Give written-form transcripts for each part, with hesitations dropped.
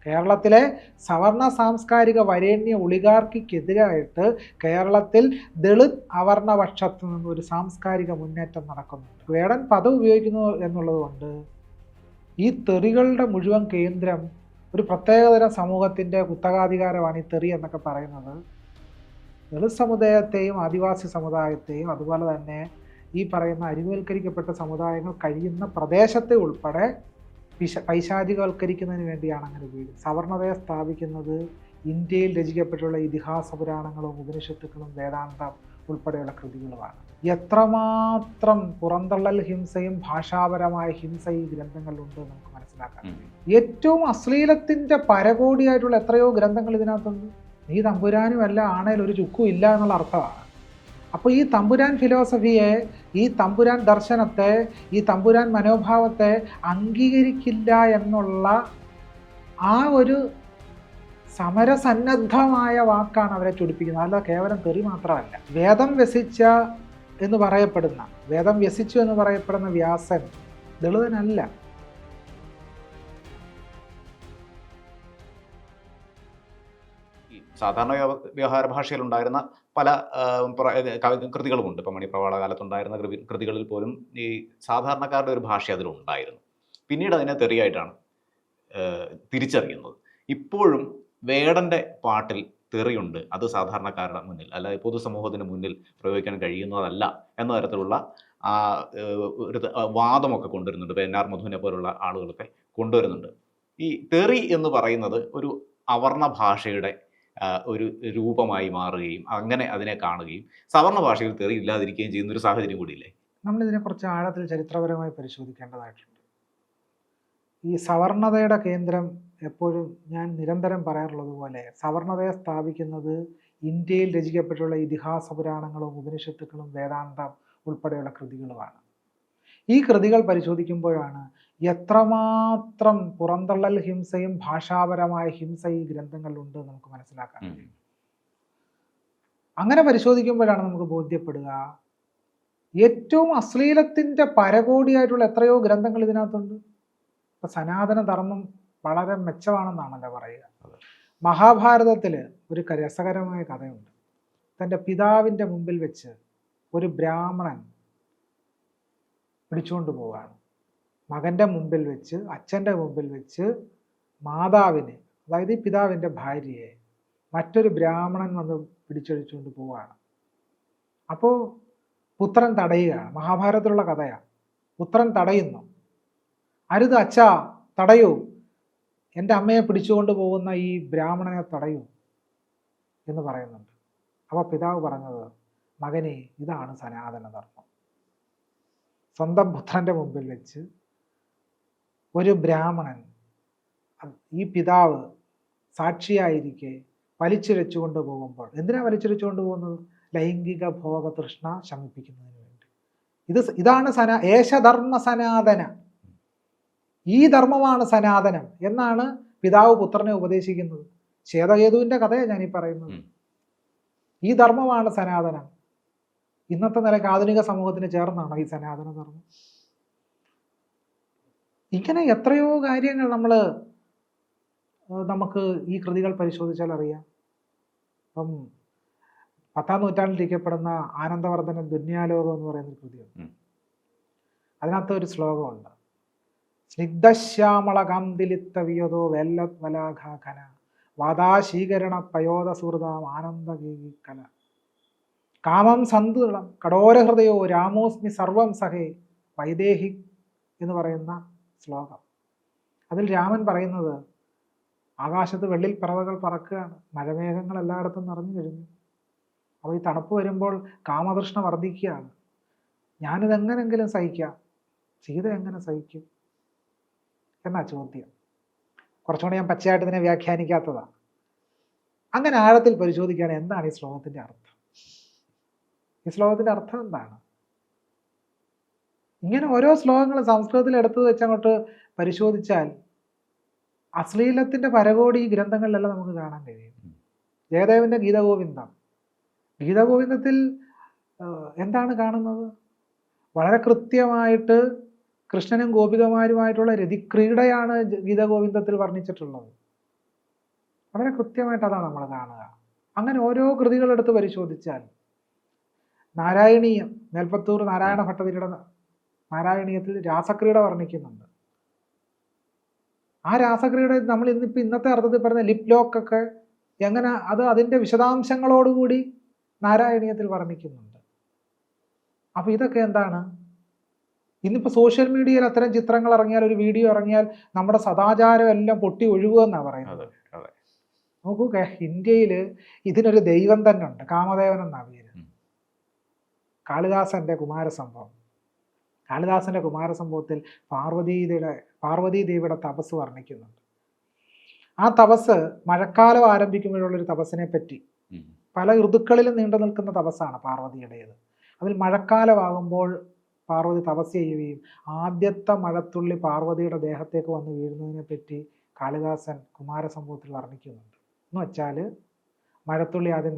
കേരളത്തിലെ സവർണ സാംസ്കാരിക വരേണ്യ ഒളിഗാർക്കിക്കെതിരായിട്ട് കേരളത്തിൽ ദളിത് അവർണപക്ഷത്തു നിന്ന് ഒരു സാംസ്കാരിക മുന്നേറ്റം നടക്കുന്നുണ്ട്. വേടൻ പദം ഉപയോഗിക്കുന്നു എന്നുള്ളത് കൊണ്ട് ഈ തെറികളുടെ മുഴുവൻ കേന്ദ്രം ഒരു പ്രത്യേകതരം സമൂഹത്തിൻ്റെ കുത്തകാധികാരമാണ് ഈ തെറി എന്നൊക്കെ പറയുന്നത്. ദളിത് സമുദായത്തെയും ആദിവാസി സമുദായത്തെയും അതുപോലെ തന്നെ ഈ പറയുന്ന അരികുവൽക്കരിക്കപ്പെട്ട സമുദായങ്ങൾ കഴിയുന്ന പ്രദേശത്തെ ഉൾപ്പെടെ പൈശാചികവൽക്കരിക്കുന്നതിന് വേണ്ടിയാണ് അങ്ങനെ ഉപയോഗിക്കുന്നത്. സവർണതയെ സ്ഥാപിക്കുന്നത് ഇന്ത്യയിൽ രചിക്കപ്പെട്ടുള്ള ഇതിഹാസ പുരാണങ്ങളും ഉപനിഷത്തുക്കളും വേദാന്തം ഉൾപ്പെടെയുള്ള കൃതികളുമാണ്. എത്രമാത്രം പുറന്തള്ളൽ ഹിംസയും ഭാഷാപരമായ ഹിംസ ഈ ഗ്രന്ഥങ്ങളിലുണ്ട് നമുക്ക് മനസ്സിലാക്കാൻ. ഏറ്റവും അശ്ലീലത്തിൻ്റെ പരകോടിയായിട്ടുള്ള എത്രയോ ഗ്രന്ഥങ്ങൾ ഇതിനകത്തുണ്ട്. നീ തമ്പുരാനുമല്ല ആണേൽ ഒരു ചുക്കും ഇല്ല എന്നുള്ള അർത്ഥമാണ്. അപ്പോൾ ഈ തമ്പുരാൻ ഫിലോസഫിയെ, ഈ തമ്പുരാൻ ദർശനത്തെ, ഈ തമ്പുരാൻ മനോഭാവത്തെ അംഗീകരിക്കില്ല എന്നുള്ള ആ ഒരു സമരസന്നദ്ധമായ വാക്കാണ് അവരെ ചൊടിപ്പിക്കുന്നത്. അല്ല കേവലം തെറി മാത്രമല്ല. വേദം വ്യസിച്ചു എന്ന് പറയപ്പെടുന്ന വ്യാസൻ ദളിതനല്ല. സാധാരണ വ്യവഹാര ഭാഷയിലുണ്ടായിരുന്ന പല കൃതികളുമുണ്ട്. ഇപ്പം മണിപ്രവാള കാലത്തുണ്ടായിരുന്ന കൃതികളിൽ പോലും ഈ സാധാരണക്കാരുടെ ഒരു ഭാഷ അതിലുണ്ടായിരുന്നു. പിന്നീട് അതിനെ തെറിയായിട്ടാണ് തിരിച്ചറിയുന്നത്. ഇപ്പോഴും വേടൻ്റെ പാട്ടിൽ തെറിയുണ്ട്, അത് സാധാരണക്കാരുടെ മുന്നിൽ, അല്ലാതെ പൊതുസമൂഹത്തിന് മുന്നിൽ പ്രയോഗിക്കാൻ കഴിയുന്നതല്ല എന്ന തരത്തിലുള്ള ഒരു വാദമൊക്കെ കൊണ്ടുവരുന്നുണ്ട്. ഇപ്പോൾ NR മധുവിനെ പോലുള്ള ആളുകളൊക്കെ കൊണ്ടുവരുന്നുണ്ട്. ഈ തെറി എന്ന് പറയുന്നത് ഒരു അവർണ ഭാഷയുടെ ഒരു രൂപമായി മാറുകയും അങ്ങനെ അതിനെ കാണുകയും സവർണ ഭാഷയിൽ തെറി ഇല്ലാതിരിക്കുകയും ചെയ്യുന്ന ഒരു സാഹചര്യം കൂടിയില്ലേ? നമ്മളിതിനെക്കുറിച്ച് ആഴത്തിൽ ചരിത്രപരമായി പരിശോധിക്കേണ്ടതായിട്ടുണ്ട്. ഈ സവർണതയുടെ കേന്ദ്രം എപ്പോഴും ഞാൻ നിരന്തരം പറയാറുള്ളത് പോലെ സവർണതയെ സ്ഥാപിക്കുന്നത് ഇന്ത്യയിൽ രചിക്കപ്പെട്ടുള്ള ഇതിഹാസ പുരാണങ്ങളും ഉപനിഷത്തുക്കളും വേദാന്തം ഉൾപ്പെടെയുള്ള കൃതികളുമാണ്. ഈ കൃതികൾ പരിശോധിക്കുമ്പോഴാണ് എത്രമാത്രം പുറന്തള്ളൽ ഹിംസയും ഭാഷാപരമായ ഹിംസ ഈ ഗ്രന്ഥങ്ങളിലുണ്ട് നമുക്ക് മനസ്സിലാക്കാൻ കഴിയും. അങ്ങനെ പരിശോധിക്കുമ്പോഴാണ് നമുക്ക് ബോധ്യപ്പെടുക ഏറ്റവും അശ്ലീലത്തിൻ്റെ പരകോടിയായിട്ടുള്ള എത്രയോ ഗ്രന്ഥങ്ങൾ ഇതിനകത്തുണ്ട്. ഇപ്പം സനാതന ധർമ്മം വളരെ മെച്ചമാണെന്നാണല്ലോ പറയുക. മഹാഭാരതത്തിൽ ഒരു രസകരമായ കഥയുണ്ട്. തൻ്റെ പിതാവിൻ്റെ മുമ്പിൽ വെച്ച് ഒരു ബ്രാഹ്മണൻ പിടിച്ചുകൊണ്ട് പോവുകയാണ്. മകൻ്റെ മുമ്പിൽ വെച്ച്, അച്ഛൻ്റെ മുമ്പിൽ വെച്ച് മാതാവിനെ, അതായത് ഈ പിതാവിൻ്റെ ഭാര്യയെ മറ്റൊരു ബ്രാഹ്മണൻ വന്ന് പിടിച്ചഴിച്ചുകൊണ്ട് പോവുകയാണ്. അപ്പോൾ പുത്രൻ തടയുകയാണ്. മഹാഭാരതത്തിലുള്ള കഥയാണ്. പുത്രൻ തടയുന്നു. അരുത് അച്ഛാ, തടയൂ, എൻ്റെ അമ്മയെ പിടിച്ചുകൊണ്ട് പോകുന്ന ഈ ബ്രാഹ്മണനെ തടയൂ എന്ന് പറയുന്നുണ്ട്. അപ്പോൾ പിതാവ് പറഞ്ഞത്, മകനെ, ഇതാണ് സനാതന ധർമ്മം. സ്വന്തം പുത്രൻ്റെ മുമ്പിൽ വെച്ച് ഒരു ബ്രാഹ്മണൻ, ഈ പിതാവ് സാക്ഷിയായിരിക്കെ വലിച്ചിഴച്ചുകൊണ്ട് പോകുമ്പോൾ, എന്തിനാ വലിച്ചിഴച്ചുകൊണ്ട് പോകുന്നത്? ലൈംഗിക ഭോഗ തൃഷ്ണ ശമിപ്പിക്കുന്നതിന് വേണ്ടി. ഇതാണ് ഏഷധർമ്മ സനാതന, ഈ ധർമ്മമാണ് സനാതനം എന്നാണ് പിതാവ് പുത്രനെ ഉപദേശിക്കുന്നത്. ശ്വേതകേതുവിൻ്റെ കഥയാണ് ഞാനീ പറയുന്നത്. ഈ ധർമ്മമാണ് സനാതനം. ഇന്നത്തെ നിലയ്ക്ക് ആധുനിക സമൂഹത്തിന് ചേർന്നാണോ ഈ സനാതന ധർമ്മം? ഇങ്ങനെ എത്രയോ കാര്യങ്ങൾ നമുക്ക് ഈ കൃതികൾ പരിശോധിച്ചാൽ അറിയാം. ഇപ്പം 10-ാം നൂറ്റാണ്ടിൽ രചിക്കപ്പെടുന്ന ആനന്ദവർദ്ധന ദുന്യാലോകം എന്ന് പറയുന്ന കൃതിയുണ്ട്. അതിനകത്ത് ഒരു ശ്ലോകമുണ്ട്. സ്നിഗ്ധശ്യാമള കാന്തിലിത്ത വിയതോ വേല്ലവലാഘാഖന വാദാശീകരണ പയോധ സുഹൃതാം ആനന്ദകല കാമം സന്തുളം കഠോരഹൃദയോ രാമോസ്മി സർവം സഹേ വൈദേഹി എന്ന് പറയുന്ന ശ്ലോകം. അതിൽ രാമൻ പറയുന്നത്, ആകാശത്ത് വെള്ളിൽ പറവകൾ പറക്കുകയാണ്, മഴമേഘങ്ങൾ എല്ലായിടത്തും നിറഞ്ഞു കഴിഞ്ഞു. അപ്പോൾ ഈ തണുപ്പ് വരുമ്പോൾ കാമതൃഷ്ണ വർദ്ധിക്കുകയാണ്. ഞാനിതെങ്ങനെങ്കിലും സഹിക്കാം, സീത എങ്ങനെ സഹിക്കും എന്നാ ചോദ്യം. കുറച്ചുകൂടി ഞാൻ പച്ചയായിട്ട് ഇതിനെ വ്യാഖ്യാനിക്കാത്തതാണ്. അങ്ങനെ ആഴത്തിൽ പരിശോധിക്കുകയാണ് എന്താണ് ഈ ശ്ലോകത്തിൻ്റെ അർത്ഥം. ഈ ശ്ലോകത്തിൻ്റെ അർത്ഥം എന്താണ്? ഇങ്ങനെ ഓരോ ശ്ലോകങ്ങൾ സംസ്കൃതത്തിൽ എടുത്തു വെച്ചങ്ങോട്ട് പരിശോധിച്ചാൽ അശ്ലീലത്തിൻ്റെ പരകോടി ഈ ഗ്രന്ഥങ്ങളിലെല്ലാം നമുക്ക് കാണാൻ കഴിയും. ജയദേവൻ്റെ ഗീതഗോവിന്ദത്തിൽ എന്താണ് കാണുന്നത്? വളരെ കൃത്യമായിട്ട് കൃഷ്ണനും ഗോപികമാരുമായിട്ടുള്ള രതിക്രീഡയാണ് ഗീതഗോവിന്ദത്തിൽ വർണ്ണിച്ചിട്ടുള്ളത്. വളരെ കൃത്യമായിട്ട് അതാണ് നമ്മൾ കാണുക. അങ്ങനെ ഓരോ കൃതികളെടുത്ത് പരിശോധിച്ചാൽ നാരായണീയം, മേൽപ്പത്തൂർ നാരായണ ഭട്ടതിരിയുടെ നാരായണീയത്തിൽ രാസക്രീഡ വർണ്ണിക്കുന്നുണ്ട്. ആ രാസക്രീഡ നമ്മൾ ഇന്നത്തെ അർത്ഥത്തിൽ പറഞ്ഞ ലിപ് ലോക്കൊക്കെ എങ്ങനെ അത് അതിൻ്റെ വിശദാംശങ്ങളോടുകൂടി നാരായണീയത്തിൽ വർണ്ണിക്കുന്നുണ്ട്. അപ്പോൾ ഇതൊക്കെ എന്താണ്? ഇന്നിപ്പോൾ സോഷ്യൽ മീഡിയയിൽ അത്തരം ചിത്രങ്ങൾ ഇറങ്ങിയാൽ, ഒരു വീഡിയോ ഇറങ്ങിയാൽ നമ്മുടെ സദാചാരം എല്ലാം പൊട്ടി ഒഴുകുമെന്നാണ് പറയുന്നത്. നോക്കൂ, ഇന്ത്യയിൽ ഇതിനൊരു ദൈവം തന്നെ ഉണ്ട്, കാമദേവൻ എന്നാണ് പേര്. കാളിദാസന്റെ കുമാരസംഭവം. കാളിദാസന്റെ കുമാരസംഭവത്തിൽ പാർവതീദേവിയുടെ തപസ് വർണ്ണിക്കുന്നുണ്ട്. ആ തപസ് മഴക്കാലം ആരംഭിക്കുമ്പോഴുള്ളൊരു തപസ്സിനെ പറ്റി, പല ഋതുക്കളിലും നീണ്ടു നിൽക്കുന്ന തപസ്സാണ് പാർവതിയുടേത്. അതിൽ മഴക്കാലമാകുമ്പോൾ പാർവതി തപസ് ചെയ്യുകയും ആദ്യത്തെ മഴത്തുള്ളി പാർവതിയുടെ ദേഹത്തേക്ക് വന്ന് വീഴുന്നതിനെ പറ്റി കാളിദാസൻ കുമാരസംഭവത്തിൽ വർണ്ണിക്കുന്നുണ്ട്. എന്ന് വെച്ചാൽ മഴത്തുള്ളി ആദ്യം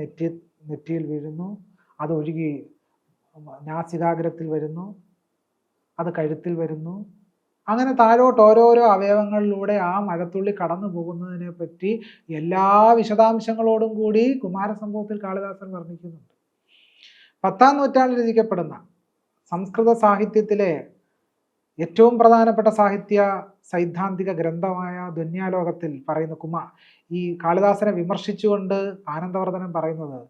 നെറ്റിയിൽ വീഴുന്നു, അത് ഒഴുകി നാസികാഗ്രത്തിൽ വരുന്നു, അത് കഴുത്തിൽ വരുന്നു, അങ്ങനെ താഴോട്ട് ഓരോരോ അവയവങ്ങളിലൂടെ ആ മഴത്തുള്ളി കടന്നു പോകുന്നതിനെ പറ്റി എല്ലാ വിശദാംശങ്ങളോടും കൂടി കുമാരസംഭവത്തിൽ കാളിദാസൻ വർണ്ണിക്കുന്നുണ്ട്. 10-ാം നൂറ്റാണ്ടിൽ രചിക്കപ്പെടുന്ന സംസ്കൃത സാഹിത്യത്തിലെ ഏറ്റവും പ്രധാനപ്പെട്ട സാഹിത്യ സൈദ്ധാന്തിക ഗ്രന്ഥമായ ധ്വന്യാലോകത്തിൽ പറയുന്ന ഈ കാളിദാസനെ വിമർശിച്ചുകൊണ്ട് ആനന്ദവർദ്ധനൻ പറയുന്നത്,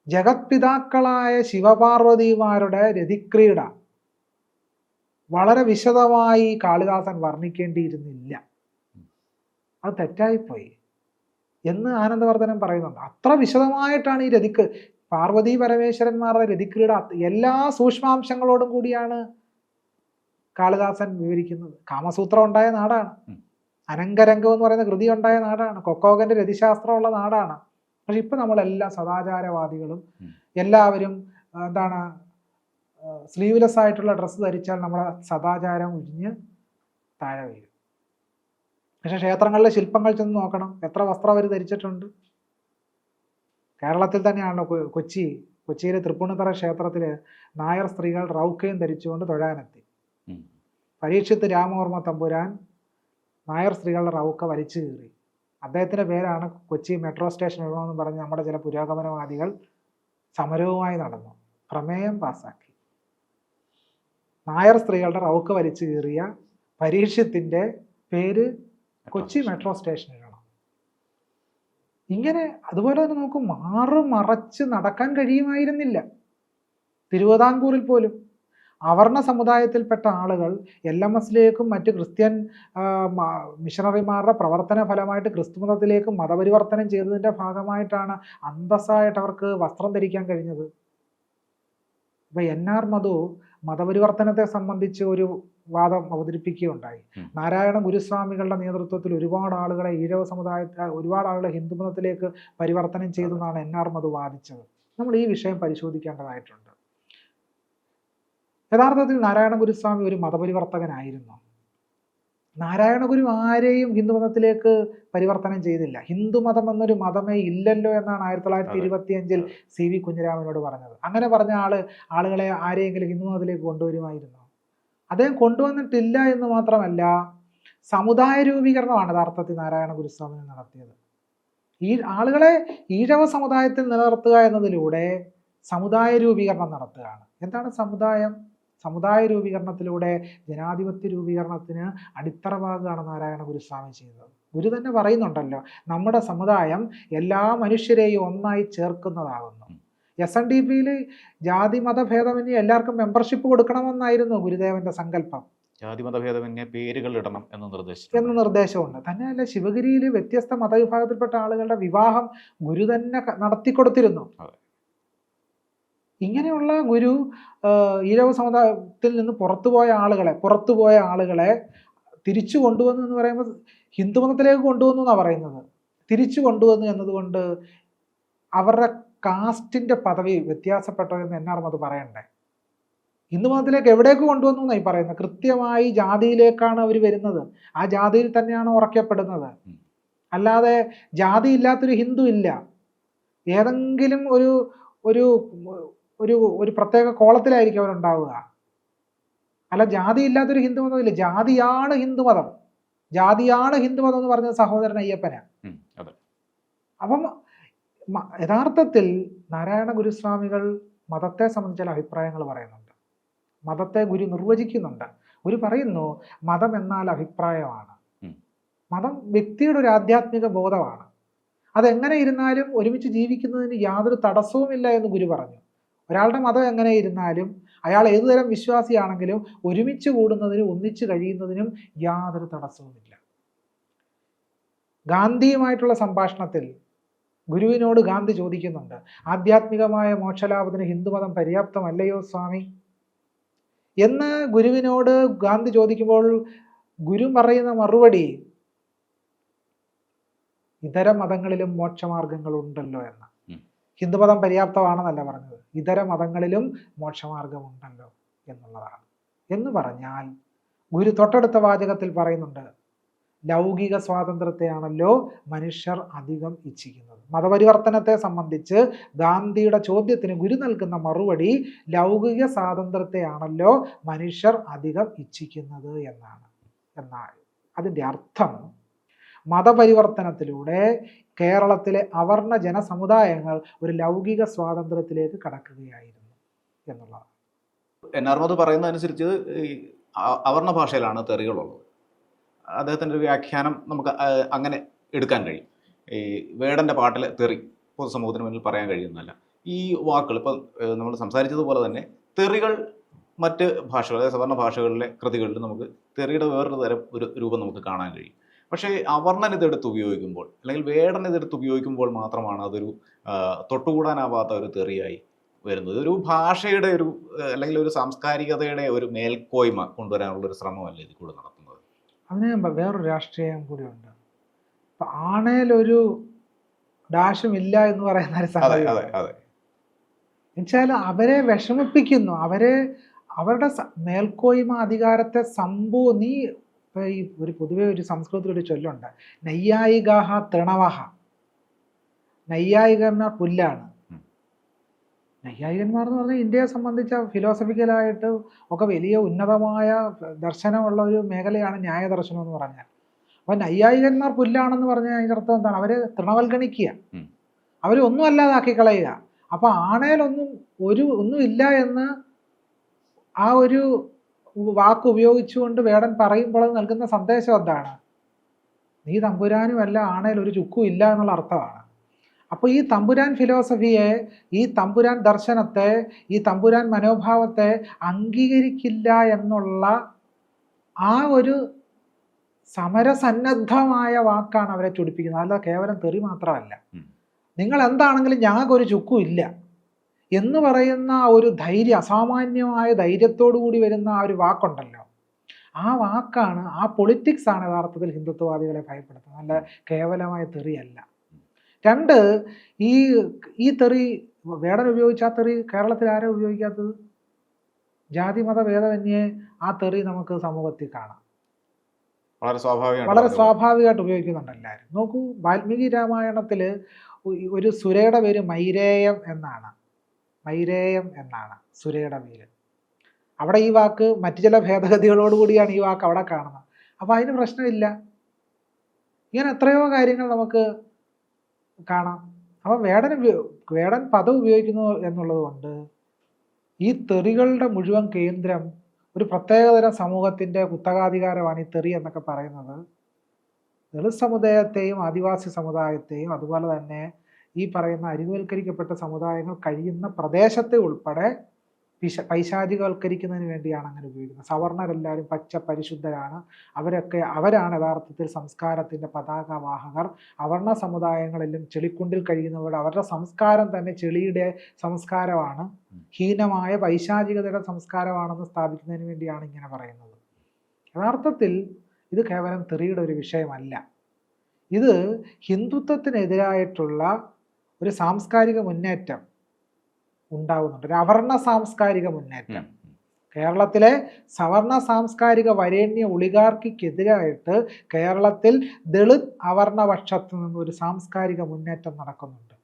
ജഗത്പിതാക്കളായ ശിവപാർവതിമാരുടെ രതിക്രീഡ വളരെ വിശദമായി കാളിദാസൻ വർണ്ണിക്കേണ്ടിയിരുന്നില്ല, അത് തെറ്റായിപ്പോയി എന്ന് ആനന്ദവർദ്ധനൻ പറയുന്നുണ്ട്. അത്ര വിശദമായിട്ടാണ് ഈ പാർവതി പരമേശ്വരന്മാരുടെ രതിക്രീഡ എല്ലാ സൂക്ഷ്മാംശങ്ങളോടും കൂടിയാണ് കാളിദാസൻ വിവരിക്കുന്നത്. കാമസൂത്രം ഉണ്ടായ നാടാണ്, അനങ്കരംഗം എന്ന് പറയുന്ന കൃതി ഉണ്ടായ നാടാണ്, കൊക്കോകന്റെ രതിശാസ്ത്രമുള്ള നാടാണ്. പക്ഷെ ഇപ്പൊ നമ്മളെല്ലാ സദാചാരവാദികളും എല്ലാവരും എന്താണ്, സ്ലീവ്ലെസ് ആയിട്ടുള്ള ഡ്രസ്സ് ധരിച്ചാൽ നമ്മളെ സദാചാരം ഒഴിഞ്ഞ് താഴെ വീഴും. പക്ഷെ ക്ഷേത്രങ്ങളിലെ ശില്പങ്ങൾ ചെന്ന് നോക്കണം, എത്ര വസ്ത്രം അവർ ധരിച്ചിട്ടുണ്ട്. കേരളത്തിൽ തന്നെയാണല്ലോ കൊച്ചിയിലെ തൃപ്പൂണിത്തറ ക്ഷേത്രത്തിൽ നായർ സ്ത്രീകൾ റൗക്കയും ധരിച്ചുകൊണ്ട് തൊഴാനെത്തി. പരീക്ഷത്ത് രാമവർമ്മ തമ്പുരാൻ നായർ സ്ത്രീകളുടെ റൗക്ക വലിച്ചു കീറി. അദ്ദേഹത്തിൻ്റെ പേരാണ് കൊച്ചി മെട്രോ സ്റ്റേഷൻ ഇടണമെന്ന് പറഞ്ഞ് നമ്മുടെ ചില പുരോഗമനവാദികൾ സമരവുമായി നടന്നു, പ്രമേയം പാസാക്കി. നായർ സ്ത്രീകളുടെ റൗക്ക വലിച്ചു കീറിയ പരീക്ഷത്തിൻ്റെ പേര് കൊച്ചി മെട്രോ സ്റ്റേഷൻ ഇടണം. ഇങ്ങനെ അതുപോലെ തന്നെ നമുക്ക് മറച്ച് നടക്കാൻ കഴിയുമായിരുന്നില്ല. തിരുവിതാംകൂറിൽ പോലും അവർണ സമുദായത്തിൽപ്പെട്ട ആളുകൾ LMSലേക്കും മറ്റ് ക്രിസ്ത്യൻ മിഷണറിമാരുടെ പ്രവർത്തന ഫലമായിട്ട് ക്രിസ്തുമതത്തിലേക്ക് മതപരിവർത്തനം ചെയ്തതിൻ്റെ ഭാഗമായിട്ടാണ് അന്തസ്സായിട്ട് അവർക്ക് വസ്ത്രം ധരിക്കാൻ കഴിഞ്ഞത്. ഇപ്പൊ NR മധു മതപരിവർത്തനത്തെ സംബന്ധിച്ച് ഒരു വാദം അവതരിപ്പിക്കുകയുണ്ടായി. നാരായണ ഗുരുസ്വാമികളുടെ നേതൃത്വത്തിൽ ഒരുപാട് ആളുകളെ ഈഴവ ഒരുപാട് ആളുകളെ ഹിന്ദുമതത്തിലേക്ക് പരിവർത്തനം ചെയ്തെന്നാണ് NR മധു വാദിച്ചത്. നമ്മൾ ഈ വിഷയം പരിശോധിക്കേണ്ടതായിട്ടുണ്ട്. യഥാർത്ഥത്തിൽ നാരായണ ഗുരുസ്വാമി ഒരു മതപരിവർത്തകനായിരുന്നു. നാരായണ ഗുരു ആരെയും ഹിന്ദുമതത്തിലേക്ക് പരിവർത്തനം ചെയ്തില്ല. ഹിന്ദുമതം എന്നൊരു മതമേ ഇല്ലല്ലോ എന്നാണ് 1925 CV കുഞ്ഞിരാമനോട് പറഞ്ഞത്. അങ്ങനെ പറഞ്ഞ ആളുകളെ ആരെയെങ്കിലും ഹിന്ദുമതത്തിലേക്ക് കൊണ്ടുവരുമായിരുന്നു? അദ്ദേഹം കൊണ്ടുവന്നിട്ടില്ല എന്ന് മാത്രമല്ല, സമുദായ രൂപീകരണമാണ് യഥാർത്ഥത്തിൽ നാരായണ ഗുരുസ്വാമി നടത്തിയത്. ഈ ആളുകളെ ഈഴവ സമുദായത്തിൽ നിലനിർത്തുക എന്നതിലൂടെ സമുദായ രൂപീകരണം നടത്തുകയാണ്. എന്താണ് സമുദായം? സമുദായ രൂപീകരണത്തിലൂടെ ജനാധിപത്യ രൂപീകരണത്തിന് അടിത്തറവാകുകയാണ് നാരായണ ഗുരുസ്വാമി ചെയ്തത്. ഗുരു തന്നെ പറയുന്നുണ്ടല്ലോ, നമ്മുടെ സമുദായം എല്ലാ മനുഷ്യരെയും ഒന്നായി ചേർക്കുന്നതാകുന്നു. SNDPയിൽ ജാതി മതഭേദമന്യേ എല്ലാവർക്കും മെമ്പർഷിപ്പ് കൊടുക്കണമെന്നായിരുന്നു ഗുരുദേവന്റെ സങ്കല്പം. ജാതിമതഭേദമന്യേ പേരുകൾ ഇടണം എന്ന നിർദ്ദേശമുണ്ട്. തന്നെയല്ല, ശിവഗിരിയിൽ വ്യത്യസ്ത മതവിഭാഗത്തിൽപ്പെട്ട ആളുകളുടെ വിവാഹം ഗുരു തന്നെ നടത്തിക്കൊടുത്തിരുന്നു. ഇങ്ങനെയുള്ള ഗുരു ഈഴവ സമുദായത്തിൽ നിന്ന് പുറത്തുപോയ ആളുകളെ തിരിച്ചു കൊണ്ടുവന്നു എന്ന് പറയുമ്പോൾ ഹിന്ദുമതത്തിലേക്ക് കൊണ്ടുവന്നു എന്നാണ് പറയുന്നത്. തിരിച്ചു കൊണ്ടുവന്നു എന്നതുകൊണ്ട് അവരുടെ കാസ്റ്റിന്റെ പദവി വ്യത്യാസപ്പെട്ടോ എന്ന് NR മധു പറയണ്ടേ? ഹിന്ദുമതത്തിലേക്ക് എവിടേക്ക് കൊണ്ടുവന്നു എന്നായി പറയുന്നത്? കൃത്യമായി ജാതിയിലേക്കാണ് അവർ വരുന്നത്. ആ ജാതിയിൽ തന്നെയാണ് ഉറക്കപ്പെടുന്നത്. അല്ലാതെ ജാതി ഇല്ലാത്തൊരു ഹിന്ദു ഇല്ല. ഏതെങ്കിലും ഒരു പ്രത്യേക കോളത്തിലായിരിക്കും അവരുണ്ടാവുക. അല്ല, ജാതി ഇല്ലാത്തൊരു ഹിന്ദുമതം ഇല്ല. ജാതിയാണ് ഹിന്ദുമതം. ജാതിയാണ് ഹിന്ദുമതം എന്ന് പറഞ്ഞത് സഹോദരൻ അയ്യപ്പനാണ്. അതെ. അപ്പം യഥാർത്ഥത്തിൽ നാരായണ ഗുരുസ്വാമികൾ മതത്തെ സംബന്ധിച്ച ചില അഭിപ്രായങ്ങൾ പറയുന്നുണ്ട്. മതത്തെ ഗുരു നിർവചിക്കുന്നുണ്ട്. ഗുരു പറയുന്നു മതം എന്നാൽ അഭിപ്രായമാണ്. മതം വ്യക്തിയുടെ ഒരു ആധ്യാത്മിക ബോധമാണ്. അതെങ്ങനെ ഇരുന്നാലും ഒരുമിച്ച് ജീവിക്കുന്നതിന് യാതൊരു തടസ്സവുമില്ല എന്ന് ഗുരു പറഞ്ഞു. ഒരാളുടെ മതം എങ്ങനെ ഇരുന്നാലും അയാൾ ഏതുതരം വിശ്വാസിയാണെങ്കിലും ഒരുമിച്ച് കൂടുന്നതിനും ഒന്നിച്ച് കഴിയുന്നതിനും യാതൊരു തടസ്സവുമില്ല. ഗാന്ധിയുമായിട്ടുള്ള സംഭാഷണത്തിൽ ഗുരുവിനോട് ഗാന്ധി ചോദിക്കുന്നുണ്ട്, ആധ്യാത്മികമായ മോക്ഷലാഭത്തിന് ഹിന്ദുമതം പര്യാപ്തമല്ലയോ സ്വാമി എന്ന് ഗുരുവിനോട് ഗാന്ധി ചോദിക്കുമ്പോൾ ഗുരു പറയുന്ന മറുപടി ഇതര മതങ്ങളിലും മോക്ഷമാർഗങ്ങളുണ്ടല്ലോ എന്ന്. ഹിന്ദുമതം പര്യാപ്തമാണെന്നല്ല പറഞ്ഞത്, ഇതര മതങ്ങളിലും മോക്ഷമാർഗമുണ്ടല്ലോ എന്നുള്ളതാണ്. എന്ന് പറഞ്ഞാൽ ഗുരു തൊട്ടടുത്ത വാചകത്തിൽ പറയുന്നുണ്ട്, ലൗകിക സ്വാതന്ത്ര്യത്തെയാണല്ലോ മനുഷ്യർ അധികം ഇച്ഛിക്കുന്നത്. മതപരിവർത്തനത്തെ സംബന്ധിച്ച് ഗാന്ധിയുടെ ചോദ്യത്തിന് ഗുരു നൽകുന്ന മറുപടി ലൗകിക സ്വാതന്ത്ര്യത്തെയാണല്ലോ മനുഷ്യർ അധികം ഇച്ഛിക്കുന്നത് എന്നാണ്. എന്നാൽ അതിൻ്റെ അർത്ഥം മതപരിവർത്തനത്തിലൂടെ കേരളത്തിലെ അവർണ ജനസമുദായങ്ങൾ ഒരു ലൗകിക സ്വാതന്ത്ര്യത്തിലേക്ക് കടക്കുകയായിരുന്നു എന്നുള്ളതാണ്. NR മധു പറയുന്നതനുസരിച്ച് ഈ അവർണ ഭാഷയിലാണ് തെറികളുള്ളത്. അദ്ദേഹത്തിൻ്റെ ഒരു വ്യാഖ്യാനം നമുക്ക് അങ്ങനെ എടുക്കാൻ കഴിയും. ഈ വേടൻ്റെ പാട്ടിലെ തെറി പൊതുസമൂഹത്തിന് മുന്നിൽ പറയാൻ കഴിയുന്നതല്ല. ഈ വാക്കുകൾ ഇപ്പം നമ്മൾ സംസാരിച്ചതുപോലെ തന്നെ തെറികൾ മറ്റ് ഭാഷകൾ, അതായത് സവർണ ഭാഷകളിലെ കൃതികളിൽ നമുക്ക് തെറിയുടെ വേറൊരു തരം ഒരു രൂപം നമുക്ക് കാണാൻ കഴിയും. പക്ഷേ അവർണൻ ഇതെടുത്ത് ഉപയോഗിക്കുമ്പോൾ, അല്ലെങ്കിൽ വേടൻ ഇതെടുത്ത് ഉപയോഗിക്കുമ്പോൾ മാത്രമാണ് അതൊരു തൊട്ടുകൂടാനാവാത്ത ഒരു തെറിയായി വരുന്നത്. ഒരു ഭാഷയുടെ ഒരു അല്ലെങ്കിൽ ഒരു സാംസ്കാരികതയുടെ ഒരു മേൽക്കോയ്മ കൊണ്ടുവരാനുള്ള ഒരു ശ്രമമല്ല ഇതിൽ കൂടെ നടത്തുന്നത്. അതിന് വേറൊരു രാഷ്ട്രീയം കൂടിയുണ്ട്. ഇപ്പം ആണേലൊരു ഡാഷുമില്ല എന്ന് പറയുന്ന ഒരു സംഗതി എന്നുവെച്ചാൽ അവരെ വിഷമിപ്പിക്കുന്നു, അവരുടെ മേൽക്കോയ്മ അധികാരത്തെ നീ ഈ ഒരു പൊതുവെ ഒരു സംസ്കൃതത്തിലൊരു ചൊല്ലുണ്ട്, നൈയായികാഹ തൃണവഹ. നൈയായികന്മാർ പുല്ലാണ്. നൈയായികന്മാർ എന്ന് പറഞ്ഞാൽ ഇന്ത്യയെ സംബന്ധിച്ച ഫിലോസഫിക്കലായിട്ട് ഒക്കെ വലിയ ഉന്നതമായ ദർശനമുള്ള ഒരു മേഖലയാണ് ന്യായദർശനം എന്ന് പറഞ്ഞാൽ. അപ്പം നൈയായികന്മാർ പുല്ലാണെന്ന് പറഞ്ഞാൽ അതിൻ്റെ അർത്ഥം എന്താണ്? അവരെ തൃണവൽഗണിക്കുക, അവരെ ഒന്നും അല്ലാതാക്കി കളയുക. അപ്പം ഒന്നുമില്ല എന്ന് ആ ഒരു വാക്ക് ഉപയോഗിച്ചുകൊണ്ട് വേടൻ പറയുമ്പോൾ അത് നൽകുന്ന സന്ദേശം എന്താണ്? നീ തമ്പുരാനുമല്ല, ആണേൽ ഒരു ചുക്കും ഇല്ല എന്നുള്ള അർത്ഥമാണ്. അപ്പോൾ ഈ തമ്പുരാൻ ഫിലോസഫിയെ, ഈ തമ്പുരാൻ ദർശനത്തെ, ഈ തമ്പുരാൻ മനോഭാവത്തെ അംഗീകരിക്കില്ല എന്നുള്ള ആ ഒരു സമരസന്നദ്ധമായ വാക്കാണ് അവരെ ചൊടിപ്പിക്കുന്നത്. അല്ല കേവലം തെറി മാത്രമല്ല. നിങ്ങൾ എന്താണെങ്കിലും ഞങ്ങൾക്കൊരു ചുക്കും ഇല്ല എന്ന് പറയുന്ന ഒരു ധൈര്യം, അസാമാന്യമായ ധൈര്യത്തോടു കൂടി വരുന്ന ആ ഒരു വാക്കുണ്ടല്ലോ, ആ വാക്കാണ്, ആ പൊളിറ്റിക്സ് ആണ് യഥാർത്ഥത്തിൽ ഹിന്ദുത്വവാദികളെ ഭയപ്പെടുത്തുന്നത്, അല്ല കേവലമായ തെറിയല്ല. രണ്ട്, ഈ തെറി വേടൻ ഉപയോഗിച്ച ആ തെറി കേരളത്തിൽ ആരും ഉപയോഗിക്കാത്തത്? ജാതി മത ഭേദമന്യേ ആ തെറി നമുക്ക് സമൂഹത്തിൽ കാണാം, വളരെ സ്വാഭാവികമായിട്ട് ഉപയോഗിക്കുന്നുണ്ട് എല്ലാവരും. നോക്കൂ, വാൽമീകി രാമായണത്തിൽ ഒരു സുരയുടെ പേര് മൈരേയം എന്നാണ്. മൈരേയം എന്നാണ് സുരയുടെ പേര്. അവിടെ ഈ വാക്ക് മറ്റു ചില ഭേദഗതികളോടുകൂടിയാണ് ഈ വാക്ക് അവിടെ കാണുന്നത്. അപ്പോൾ അതിന് പ്രശ്നമില്ല. ഇങ്ങനെ എത്രയോ കാര്യങ്ങൾ നമുക്ക് കാണാം. അപ്പം വേടൻ പദം ഉപയോഗിക്കുന്നു എന്നുള്ളത് കൊണ്ട് ഈ തെറികളുടെ മുഴുവൻ കേന്ദ്രം ഒരു പ്രത്യേകതരം സമൂഹത്തിൻ്റെ കുത്തകാധികാരമാണ് ഈ തെറി എന്നൊക്കെ പറയുന്നത്. ദളിത് സമുദായത്തെയും ആദിവാസി സമുദായത്തെയും അതുപോലെ തന്നെ ഈ പറയുന്ന അരികുവൽക്കരിക്കപ്പെട്ട സമുദായങ്ങൾ കഴിയുന്ന പ്രദേശത്തെ ഉൾപ്പെടെ പൈശാചികവൽക്കരിക്കുന്നതിന് വേണ്ടിയാണ് അങ്ങനെ ഉപയോഗിക്കുന്നത്. സവർണരെല്ലാവരും പച്ച പരിശുദ്ധരാണ്, അവരാണ് യഥാർത്ഥത്തിൽ സംസ്കാരത്തിൻ്റെ പതാകവാഹകർ. അവർണ സമുദായങ്ങളെല്ലാം ചെളിക്കുണ്ടിൽ കഴിയുന്നവരുടെ അവരുടെ സംസ്കാരം തന്നെ ചെളിയുടെ സംസ്കാരമാണ്, ഹീനമായ പൈശാചികതയുടെ സംസ്കാരമാണെന്ന് സ്ഥാപിക്കുന്നതിന് വേണ്ടിയാണ് ഇങ്ങനെ പറയുന്നത്. യഥാർത്ഥത്തിൽ ഇത് കേവലം തെറിയുടെ ഒരു വിഷയമല്ല. ഇത് ഹിന്ദുത്വത്തിനെതിരായിട്ടുള്ള ഒരു സാംസ്കാരിക മുന്നേറ്റം ഉണ്ടാകുന്നുണ്ട്, ഒരു അവർണ സാംസ്കാരിക മുന്നേറ്റം. കേരളത്തിലെ സവർണ സാംസ്കാരിക വരേണ്യ ഒളിഗാർക്കിക്കെതിരായിട്ട് കേരളത്തിൽ ദളിത് അവർണപക്ഷത്തു നിന്ന് ഒരു സാംസ്കാരിക മുന്നേറ്റം നടക്കുന്നുണ്ട്.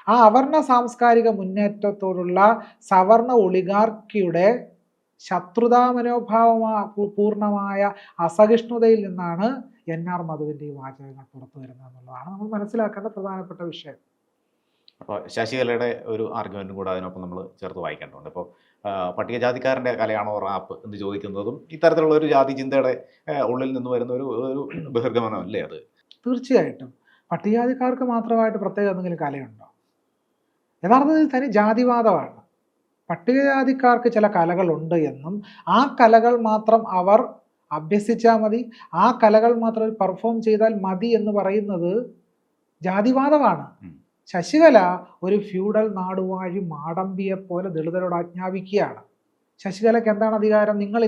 ആ അവർണ സാംസ്കാരിക മുന്നേറ്റത്തോടുള്ള സവർണ ഒളിഗാർക്കിയുടെ ശത്രുതാ പൂർണ്ണമായ അസഹിഷ്ണുതയിൽ നിന്നാണ് NR മധുവിൻ്റെ ഈ വാചകങ്ങൾ പുറത്തു വരുന്നത് എന്നുള്ളതാണ് നമ്മൾ മനസ്സിലാക്കേണ്ട പ്രധാനപ്പെട്ട വിഷയം. അപ്പോൾ ശശികലയുടെ ഒരു ആർഗ്യുമെൻറ്റും കൂടെ അതിനൊപ്പം നമ്മൾ ചേർത്ത് വായിക്കേണ്ടതുണ്ട്. ഇപ്പോൾ പട്ടികജാതിക്കാരൻ്റെ കലയാണോ റാപ്പ് എന്ന് ചോദിക്കുന്നതും ഇത്തരത്തിലുള്ള ഒരു ജാതി ചിന്തയുടെ ഉള്ളിൽ നിന്ന് വരുന്ന ഒരു ബഹിർഗമനം അല്ലേ അത്? തീർച്ചയായിട്ടും പട്ടികജാതിക്കാർക്ക് മാത്രമായിട്ട് പ്രത്യേക എന്തെങ്കിലും കലയുണ്ടോ? യഥാർത്ഥത്തിൽ തനി ജാതിവാദമാണ്. പട്ടികജാതിക്കാർക്ക് ചില കലകളുണ്ട് എന്നും ആ കലകൾ മാത്രം അവർ അഭ്യസിച്ചാൽ മതി, ആ കലകൾ മാത്രം പെർഫോം ചെയ്താൽ മതി എന്ന് പറയുന്നത് ജാതിവാദമാണ്. ശശികല ഒരു ഫ്യൂഡൽ നാടുവാഴി മാടമ്പിയെ പോലെ ദളിതരോട് ആജ്ഞാപിക്കുകയാണ്. ശശികലയ്ക്ക് എന്താണ് അധികാരം? നിങ്ങൾ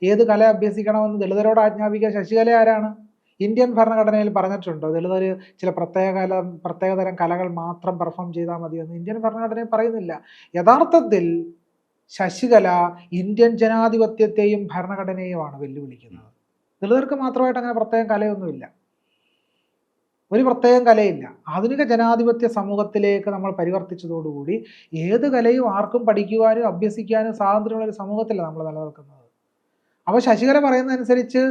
ഏത് കല അഭ്യസിക്കണമെന്ന് ദളിതരോട് ആജ്ഞാപിക്കുക ശശികല ആരാണ്? ഇന്ത്യൻ ഭരണഘടനയിൽ പറഞ്ഞിട്ടുണ്ടോ ദളിതർ ചില പ്രത്യേകതരം കലകൾ മാത്രം പെർഫോം ചെയ്താൽ മതിയെന്ന്? ഇന്ത്യൻ ഭരണഘടനയിൽ പറയുന്നില്ല. യഥാർത്ഥത്തിൽ ശശികല ഇന്ത്യൻ ജനാധിപത്യത്തെയും ഭരണഘടനയുമാണ് വെല്ലുവിളിക്കുന്നത്. ദളിതർക്ക് മാത്രമായിട്ട് അങ്ങനെ പ്രത്യേകം കലയൊന്നുമില്ല, ഒരു പ്രത്യേകം കലയില്ല. ആധുനിക ജനാധിപത്യ സമൂഹത്തിലേക്ക് നമ്മൾ പരിവർത്തിച്ചതോടുകൂടി ഏത് കലയും ആർക്കും പഠിക്കുവാനും അഭ്യസിക്കാനും സ്വാതന്ത്ര്യമുള്ള ഒരു സമൂഹത്തിലാണ് നമ്മൾ നിലനിൽക്കുന്നത്. അപ്പോൾ ശശികല പറയുന്നതനുസരിച്ച്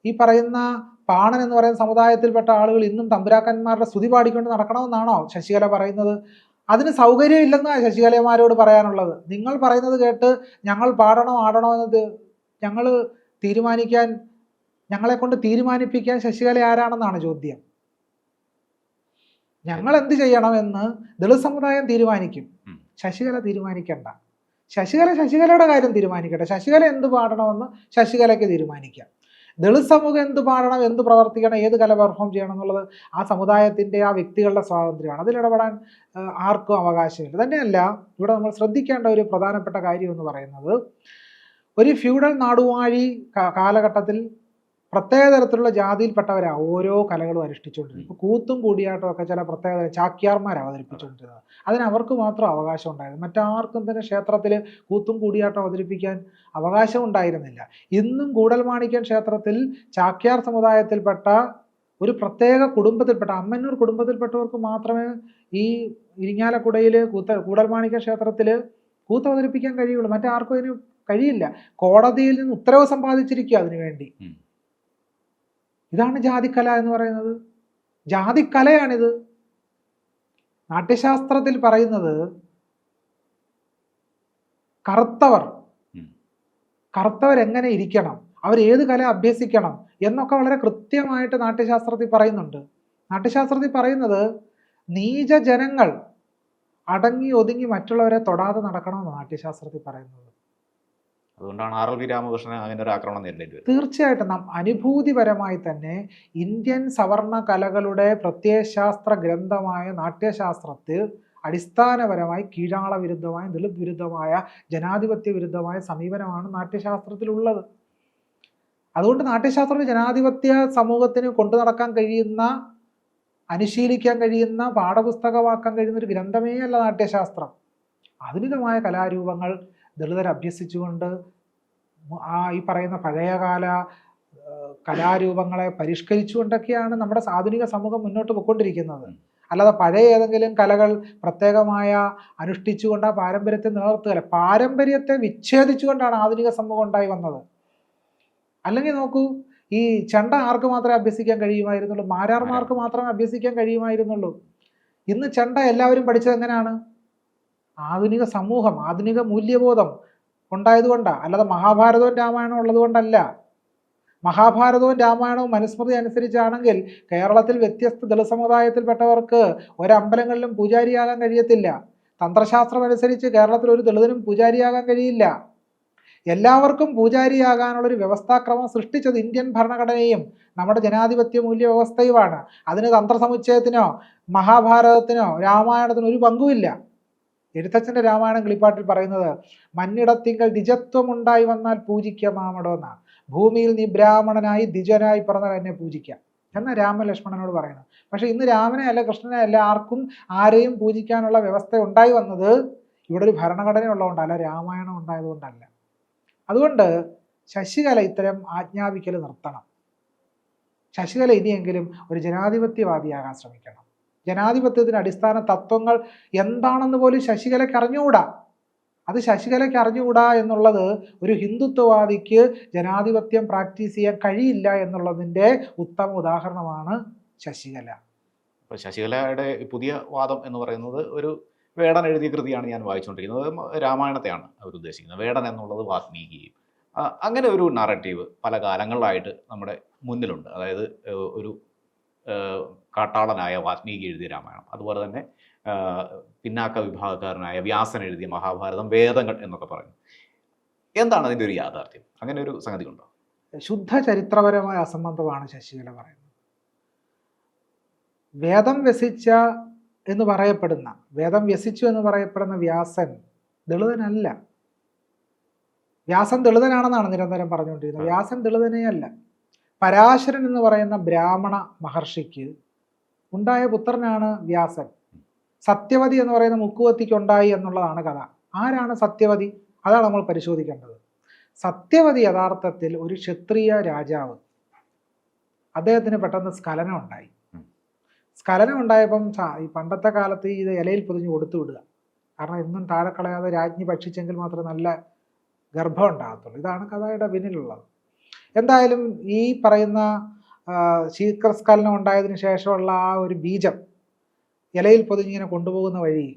ഈ പറയുന്ന പാണൻ എന്ന് പറയുന്ന സമുദായത്തിൽപ്പെട്ട ആളുകൾ ഇന്നും തമ്പുരാക്കന്മാരുടെ സ്തുതി പാടിക്കൊണ്ട് നടക്കണമെന്നാണോ ശശികല പറയുന്നത്? അതിന് സൗകര്യമില്ലെന്നാണ് ശശികലമാരോട് പറയാനുള്ളത്. നിങ്ങൾ പറയുന്നത് കേട്ട് ഞങ്ങൾ പാടണോ ആടണോ എന്നത് ഞങ്ങളെ കൊണ്ട് തീരുമാനിപ്പിക്കാൻ ശശികല ആരാണെന്നാണ് ചോദ്യം. ഞങ്ങൾ എന്ത് ചെയ്യണമെന്ന് ദളിത് സമുദായം തീരുമാനിക്കും, ശശികല തീരുമാനിക്കണ്ട. ശശികലയുടെ കാര്യം തീരുമാനിക്കട്ടെ. ശശികല എന്ത് പാടണമെന്ന് ശശികലയ്ക്ക് തീരുമാനിക്കാം. ദളിത് സമൂഹം എന്ത് പാടണം, എന്ത് പ്രവർത്തിക്കണം, ഏത് കല പെർഫോം ചെയ്യണം എന്നുള്ളത് ആ സമുദായത്തിൻ്റെ ആ വ്യക്തികളുടെ സ്വാതന്ത്ര്യമാണ്. അതിലിടപെടാൻ ആർക്കും അവകാശമില്ല. തന്നെയല്ല, ഇവിടെ നമ്മൾ ശ്രദ്ധിക്കേണ്ട ഒരു പ്രധാനപ്പെട്ട കാര്യം എന്ന് പറയുന്നത്, ഒരു ഫ്യൂഡൽ നാടുവാഴി കാലഘട്ടത്തിൽ പ്രത്യേക തരത്തിലുള്ള ജാതിയിൽപ്പെട്ടവരാണ് ഓരോ കലകളും അനുഷ്ഠിച്ചുകൊണ്ടിരുന്നത്. ഇപ്പോൾ കൂത്തും കൂടിയാട്ടം ഒക്കെ ചില പ്രത്യേക ചാക്യാർമാർ അവതരിപ്പിച്ചുകൊണ്ടിരുന്നത്. അതിന് അവർക്ക് മാത്രം അവകാശം ഉണ്ടായിരുന്നു, മറ്റാർക്കും തന്നെ ക്ഷേത്രത്തിൽ കൂത്തും കൂടിയാട്ടം അവതരിപ്പിക്കാൻ അവകാശം ഉണ്ടായിരുന്നില്ല. ഇന്നും കൂടൽമാണിക്യം ക്ഷേത്രത്തിൽ ചാക്യാർ സമുദായത്തിൽപ്പെട്ട ഒരു പ്രത്യേക കുടുംബത്തിൽപ്പെട്ട അമ്മന്നൂർ കുടുംബത്തിൽപ്പെട്ടവർക്ക് മാത്രമേ ഈ ഇരിങ്ങാലക്കുടയിൽ കൂടൽമാണിക്യം ക്ഷേത്രത്തിൽ കൂത്ത് അവതരിപ്പിക്കാൻ കഴിയുള്ളൂ, മറ്റാർക്കും അതിന് കഴിയില്ല. കോടതിയിൽ നിന്ന് ഉത്തരവ് സമ്പാദിച്ചിരിക്കുക അതിനുവേണ്ടി. ഇതാണ് ജാതിക്കല എന്ന് പറയുന്നത്. ജാതിക്കലയാണിത്. നാട്യശാസ്ത്രത്തിൽ പറയുന്നത് കറുത്തവർ എങ്ങനെ ഇരിക്കണം, അവർ ഏത് കല അഭ്യസിക്കണം എന്നൊക്കെ വളരെ കൃത്യമായിട്ട് നാട്യശാസ്ത്രത്തിൽ പറയുന്നുണ്ട്. നാട്യശാസ്ത്രത്തിൽ പറയുന്നത് നീചജനങ്ങൾ അടങ്ങി ഒതുങ്ങി മറ്റുള്ളവരെ തൊടാതെ നടക്കണമെന്ന് നാട്യശാസ്ത്രത്തിൽ പറയുന്നത്. അതുകൊണ്ടാണ് RLV രാമകൃഷ്ണൻ അങ്ങനെ ഒരു ആക്രമണം നേരിടേണ്ടി വരും. തീർച്ചയായിട്ടും അനുഭൂതിപരമായി തന്നെ ഇന്ത്യൻ സവർണ കലകളുടെ പ്രത്യയശാസ്ത്ര ഗ്രന്ഥമായ നാട്യശാസ്ത്രത്തിൽ അടിസ്ഥാനപരമായി കീഴാള വിരുദ്ധമായ, ദളിത് വിരുദ്ധമായ, ജനാധിപത്യ വിരുദ്ധമായ സമീപനമാണ് നാട്യശാസ്ത്രത്തിലുള്ളത്. അതുകൊണ്ട് നാട്യശാസ്ത്രം ജനാധിപത്യ സമൂഹത്തിന് കൊണ്ടു നടക്കാൻ കഴിയുന്ന, അനുശീലിക്കാൻ കഴിയുന്ന, പാഠപുസ്തകമാക്കാൻ കഴിയുന്ന ഒരു ഗ്രന്ഥമേ അല്ല നാട്യശാസ്ത്രം. ആധുനികമായ കലാരൂപങ്ങൾ ദളിതർ അഭ്യസിച്ചുകൊണ്ട് ഈ പറയുന്ന പഴയകാല കലാരൂപങ്ങളെ പരിഷ്കരിച്ചുകൊണ്ടൊക്കെയാണ് നമ്മുടെ ആധുനിക സമൂഹം മുന്നോട്ട് പോയിക്കൊണ്ടിരിക്കുന്നത്. അല്ലാതെ പഴയ ഏതെങ്കിലും കലകൾ പ്രത്യേകമായ അനുഷ്ഠിച്ചുകൊണ്ട് ആ പാരമ്പര്യത്തെ നിലനിർത്തുകയല്ല, പാരമ്പര്യത്തെ വിച്ഛേദിച്ചുകൊണ്ടാണ് ആധുനിക സമൂഹം ഉണ്ടായി വന്നത്. അല്ലെങ്കിൽ നോക്കൂ, ഈ ചെണ്ട ആർക്ക് മാത്രമേ അഭ്യസിക്കാൻ കഴിയുമായിരുന്നുള്ളൂ? മാരാർമാർക്ക് മാത്രമേ അഭ്യസിക്കാൻ കഴിയുമായിരുന്നുള്ളൂ. ഇന്ന് ചെണ്ട എല്ലാവരും പഠിച്ചത് എങ്ങനെയാണ്? ആധുനിക സമൂഹം, ആധുനിക മൂല്യബോധം ഉണ്ടായതുകൊണ്ടാണ്, അല്ലാതെ മഹാഭാരതവും രാമായണവും ഉള്ളത് കൊണ്ടല്ല. മഹാഭാരതവും രാമായണവും മനുസ്മൃതി അനുസരിച്ചാണെങ്കിൽ കേരളത്തിൽ വ്യത്യസ്ത ദളിത് സമുദായത്തിൽപ്പെട്ടവർക്ക് ഒരമ്പലങ്ങളിലും പൂജാരിയാകാൻ കഴിയത്തില്ല. തന്ത്രശാസ്ത്രം അനുസരിച്ച് കേരളത്തിൽ ഒരു ദളിതനും പൂജാരിയാകാൻ കഴിയില്ല. എല്ലാവർക്കും പൂജാരിയാകാനുള്ളൊരു വ്യവസ്ഥാക്രമം സൃഷ്ടിച്ചത് ഇന്ത്യൻ ഭരണഘടനയും നമ്മുടെ ജനാധിപത്യ മൂല്യ വ്യവസ്ഥയുമാണ്. അതിന് തന്ത്രസമുച്ചയത്തിനോ മഹാഭാരതത്തിനോ രാമായണത്തിനോ ഒരു പങ്കുമില്ല. എഴുത്തച്ഛൻ്റെ രാമായണം കിളിപ്പാട്ടിൽ പറയുന്നത്, മന്നിടത്തിങ്കൽ ദ്വിജത്വമുണ്ടായി വന്നാൽ പൂജിക്കുക മാമടോ എന്നാണ്. ഭൂമിയിൽ നീ ബ്രാഹ്മണനായി ദ്വിജനായി പിറന്നാൽ എന്നെ പൂജിക്കാം എന്നാണ് രാമൻ ലക്ഷ്മണനോട് പറയുന്നത്. പക്ഷേ ഇന്ന് രാമനെ അല്ല, കൃഷ്ണനെ അല്ല, ആർക്കും ആരെയും പൂജിക്കാനുള്ള വ്യവസ്ഥ ഉണ്ടായി വന്നത് ഇവിടെ ഒരു ഭരണഘടന ഉള്ളതുകൊണ്ടല്ല, രാമായണം ഉണ്ടായതുകൊണ്ടല്ല. അതുകൊണ്ട് ശശികല ഇത്തരം ആജ്ഞാപിക്കൽ നിർത്തണം. ശശികല ഇനിയെങ്കിലും ഒരു ജനാധിപത്യവാദിയാകാൻ ശ്രമിക്കണം. ജനാധിപത്യത്തിന് അടിസ്ഥാന തത്വങ്ങൾ എന്താണെന്ന് പോലും ശശികലയ്ക്ക് അറിഞ്ഞുകൂടാ. അത് ശശികലയ്ക്ക് അറിഞ്ഞുകൂടാ എന്നുള്ളത് ഒരു ഹിന്ദുത്വവാദിക്ക് ജനാധിപത്യം പ്രാക്ടീസ് ചെയ്യാൻ കഴിയില്ല എന്നുള്ളതിൻ്റെ ഉത്തമ ഉദാഹരണമാണ് ശശികല. അപ്പോൾ ശശികലയുടെ പുതിയ വാദം എന്ന് പറയുന്നത് ഒരു വേടൻ എഴുതിയ കൃതിയാണ് ഞാൻ വായിച്ചുകൊണ്ടിരിക്കുന്നത്, രാമായണത്തെയാണ് അവർ ഉദ്ദേശിക്കുന്നത്. വേടൻ എന്നുള്ളത് വാൽമീകിയും അങ്ങനെ ഒരു നറേറ്റീവ് പല കാലങ്ങളിലായിട്ട് നമ്മുടെ മുന്നിലുണ്ട്. അതായത് ഒരു കാട്ടാളനായ വാൽമീകി എഴുതിയ രാമായണം, അതുപോലെ തന്നെ പിന്നാക്ക വിഭാഗക്കാരനായ വ്യാസൻ എഴുതിയ മഹാഭാരതം, വേദങ്ങൾ എന്നൊക്കെ പറയുന്നു. എന്താണ് അതിൻ്റെ ഒരു യാഥാർത്ഥ്യം? അങ്ങനെ ഒരു സംഗതി ഉണ്ടോ? ശുദ്ധ ചരിത്രപരമായ അസംബന്ധമാണ് ശശികല പറയുന്നത്. വേദം വ്യസിച്ച എന്ന് പറയപ്പെടുന്ന, വേദം വ്യസിച്ചു എന്ന് പറയപ്പെടുന്ന വ്യാസൻ ദളിതനല്ല. വ്യാസൻ ദളിതനാണെന്നാണ് നിരന്തരം പറഞ്ഞുകൊണ്ടിരുന്നത്. വ്യാസൻ ദളിതനേ അല്ല. പരാശരൻ എന്ന് പറയുന്ന ബ്രാഹ്മണ മഹർഷിക്ക് ഉണ്ടായ പുത്രനാണ് വ്യാസൻ. സത്യവതി എന്ന് പറയുന്ന മുക്കുവത്തിക്ക് ഉണ്ടായി എന്നുള്ളതാണ് കഥ. ആരാണ് സത്യവതി? അതാണ് നമ്മൾ പരിശോധിക്കേണ്ടത്. സത്യവതി യഥാർത്ഥത്തിൽ ഒരു ക്ഷത്രിയ രാജാവ്, അദ്ദേഹത്തിന് പെട്ടെന്ന് സ്ഖലനം ഉണ്ടായി. സ്ഖലനം ഉണ്ടായപ്പം ഈ പണ്ടത്തെ കാലത്ത് ഇത് ഇലയിൽ പൊതിഞ്ഞ് കൊടുത്തു വിടുക, കാരണം എന്നും താഴെ കളയാതെ രാജ്ഞി ഭക്ഷിച്ചെങ്കിൽ മാത്രമേ നല്ല ഗർഭം ഉണ്ടാകത്തുള്ളൂ. ഇതാണ് കഥയുടെ പിന്നിലുള്ളത്. എന്തായാലും ഈ പറയുന്ന ശീഘ്രസ്ഖലനം ഉണ്ടായതിനു ശേഷമുള്ള ആ ഒരു ബീജം ഇലയിൽ പൊതിഞ്ഞിങ്ങനെ കൊണ്ടുപോകുന്ന വഴി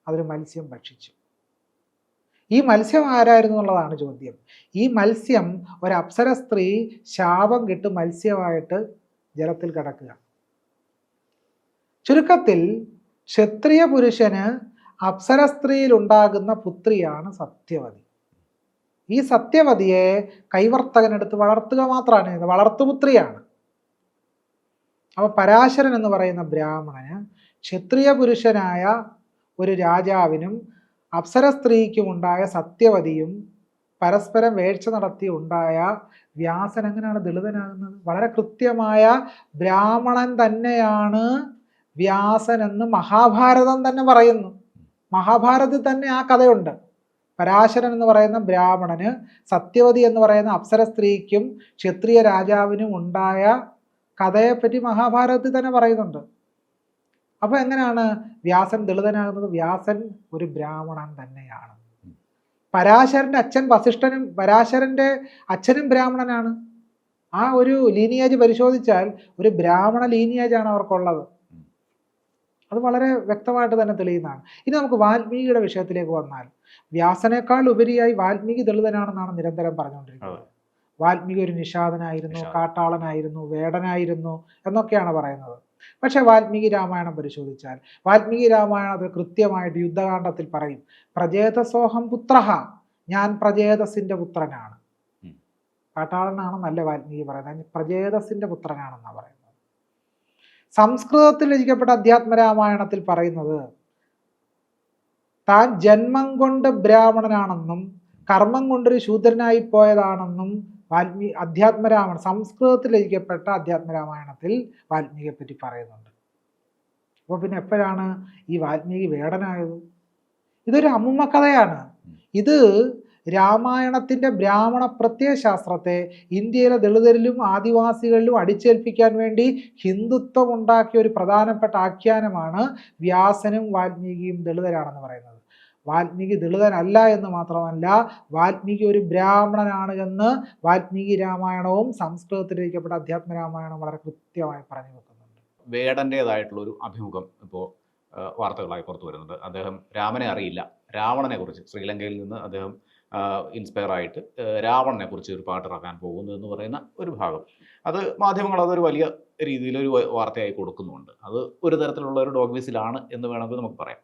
അതൊരു മത്സ്യം ഭക്ഷിച്ചു. ഈ മത്സ്യം ആരായിരുന്നു എന്നുള്ളതാണ് ചോദ്യം. ഈ മത്സ്യം ഒരു അപ്സര സ്ത്രീ ശാപം കിട്ട് മത്സ്യമായിട്ട് ജലത്തിൽ കിടക്കുക. ചുരുക്കത്തിൽ ക്ഷത്രിയ പുരുഷന് അപ്സര സ്ത്രീയിൽ ഉണ്ടാകുന്ന പുത്രിയാണ് സത്യവതി. ഈ സത്യവതിയെ കൈവർത്തകനെടുത്ത് വളർത്തുക മാത്രമാണ് ചെയ്യുന്നത്, വളർത്തുപുത്രിയാണ്. അപ്പോൾ പരാശരൻ എന്ന് പറയുന്ന ബ്രാഹ്മണന് ക്ഷത്രിയ പുരുഷനായ ഒരു രാജാവിനും അപ്സര സ്ത്രീക്കും ഉണ്ടായ സത്യവതിയും പരസ്പരം വേഴ്ച നടത്തി ഉണ്ടായ വ്യാസൻ എങ്ങനെയാണ് ദളിതനാകുന്നത്? വളരെ കൃത്യമായ ബ്രാഹ്മണൻ തന്നെയാണ് വ്യാസൻ എന്ന് മഹാഭാരതം തന്നെ പറയുന്നു. മഹാഭാരതത്തിൽ തന്നെ ആ കഥയുണ്ട്. പരാശരൻ എന്ന് പറയുന്ന ബ്രാഹ്മണന് സത്യവതി എന്ന് പറയുന്ന അപ്സര സ്ത്രീക്കും ക്ഷത്രിയ രാജാവിനും ഉണ്ടായ കഥയെപ്പറ്റി മഹാഭാരതത്തിൽ തന്നെ പറയുന്നുണ്ട്. അപ്പോൾ എങ്ങനെയാണ് വ്യാസൻ ദളിതനാകുന്നത്? വ്യാസൻ ഒരു ബ്രാഹ്മണൻ തന്നെയാണ്. പരാശരൻ്റെ അച്ഛൻ വസിഷ്ഠനും പരാശരൻ്റെ അച്ഛനും ബ്രാഹ്മണനാണ്. ആ ഒരു ലീനിയേജ് പരിശോധിച്ചാൽ ഒരു ബ്രാഹ്മണ ലീനിയേജാണ് അവർക്കുള്ളത്. അത് വളരെ വ്യക്തമായിട്ട് തന്നെ തെളിയുന്നതാണ്. ഇനി നമുക്ക് വാൽമീകിയുടെ വിഷയത്തിലേക്ക് വന്നാൽ, വ്യാസനേക്കാൾ ഉപരിയായി വാൽമീകി ദളിതനാണെന്നാണ് നിരന്തരം പറഞ്ഞുകൊണ്ടിരിക്കുന്നത്. വാൽമീകി ഒരു നിഷാദനായിരുന്നു, കാട്ടാളനായിരുന്നു, വേടനായിരുന്നു എന്നൊക്കെയാണ് പറയുന്നത്. പക്ഷെ വാൽമീകി രാമായണം പരിശോധിച്ചാൽ വാൽമീകി രാമായണത്തിൽ കൃത്യമായിട്ട് യുദ്ധകാണ്ഡത്തിൽ പറയും, പ്രജേതസോഹം പുത്രഹ, ഞാൻ പ്രജേതസിന്റെ പുത്രനാണ്. കാട്ടാളനാണെന്നല്ല വാൽമീകി പറയുന്നത്, പ്രജേതസിന്റെ പുത്രനാണെന്നാണ് പറയുന്നത്. സംസ്കൃതത്തിൽ രചിക്കപ്പെട്ട അധ്യാത്മരാമായണത്തിൽ പറയുന്നത് താൻ ജന്മം കൊണ്ട് ബ്രാഹ്മണനാണെന്നും കർമ്മം കൊണ്ടൊരു ശൂദ്രനായി പോയതാണെന്നും അധ്യാത്മരാമായണം, സംസ്കൃതത്തിൽ രചിക്കപ്പെട്ട അധ്യാത്മരാമായണത്തിൽ വാൽമീകിയെ പറ്റി പറയുന്നുണ്ട്. അപ്പോൾ പിന്നെ എപ്പോഴാണ് ഈ വാൽമീകി വേടനായത്? ഇതൊരു അമ്മുമ്മ കഥയാണ്. ഇത് രാമായണത്തിൻ്റെ ബ്രാഹ്മണ പ്രത്യയശാസ്ത്രത്തെ ഇന്ത്യയിലെ ദളിതരിലും ആദിവാസികളിലും അടിച്ചേൽപ്പിക്കാൻ വേണ്ടി ഹിന്ദുത്വം ഉണ്ടാക്കിയ ഒരു പ്രധാനപ്പെട്ട ആഖ്യാനമാണ് വ്യാസനും വാൽമീകിയും ദളിതരാണെന്ന് പറയുന്നത്. വാൽമീകി ദളിതനല്ല എന്ന് മാത്രമല്ല, വാൽമീകി ഒരു ബ്രാഹ്മണനാണ് എന്ന് വാൽമീകി രാമായണവും സംസ്കൃതത്തിൽ രചിക്കപ്പെട്ട അധ്യാത്മ രാമായണവും വളരെ കൃത്യമായി പറഞ്ഞു വെക്കുന്നുണ്ട്. വേടൻ്റേതായിട്ടുള്ളൊരു അഭിമുഖം ഇപ്പോൾ വാർത്തകളായി പുറത്തു വരുന്നുണ്ട്. അദ്ദേഹം രാമനെ അറിയില്ല, രാവണനെ കുറിച്ച്, ശ്രീലങ്കയിൽ നിന്ന് അദ്ദേഹം ഇൻസ്പയർ ആയിട്ട് രാവണനെ കുറിച്ച് ഒരു പാട്ട് ഇറക്കാൻ പോകുന്നു എന്ന് പറയുന്ന ഒരു ഭാഗം, അത് മാധ്യമങ്ങൾ അതൊരു വലിയ രീതിയിലൊരു വാർത്തയായി കൊടുക്കുന്നുണ്ട്. അത് ഒരു തരത്തിലുള്ള ഒരു ഡോഗ്വിസിലാണ് എന്ന് വേണമെങ്കിൽ നമുക്ക് പറയാം.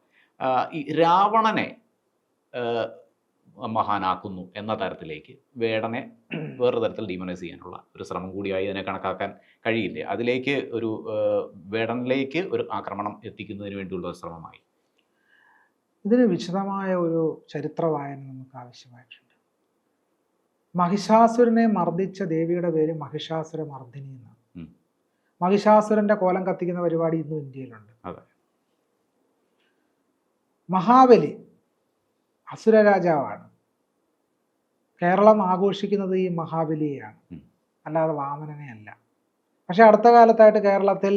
ഈ രാവണനെ മഹാനാക്കുന്നു എന്ന തരത്തിലേക്ക് വേടനെ വേറൊരു തരത്തിൽ ഡീമണൈസ് ചെയ്യാനുള്ള ഒരു ശ്രമം കൂടിയായി അതിനെ കണക്കാക്കാൻ കഴിയില്ലേ? അതിലേക്ക് ഒരു വേടനിലേക്ക് ഒരു ആക്രമണം എത്തിക്കുന്നതിന് വേണ്ടിയുള്ള ഒരു ശ്രമമായി. ഇതിന് വിശദമായ ഒരു ചരിത്ര വായന നമുക്ക് ആവശ്യമായിട്ടുണ്ട്. മഹിഷാസുരനെ മർദ്ദിച്ച ദേവിയുടെ പേര് മഹിഷാസുര മർദ്ദിനി എന്നാണ്. മഹിഷാസുരന്റെ കോലം കത്തിക്കുന്ന പരിപാടി ഇന്നും ഇന്ത്യയിലുണ്ട്. മഹാബലി അസുര രാജാവാണ്. കേരളം ആഘോഷിക്കുന്നത് ഈ മഹാബലിയെയാണ്, അല്ലാതെ വാമനനെ അല്ല. പക്ഷെ അടുത്ത കാലത്തായിട്ട് കേരളത്തിൽ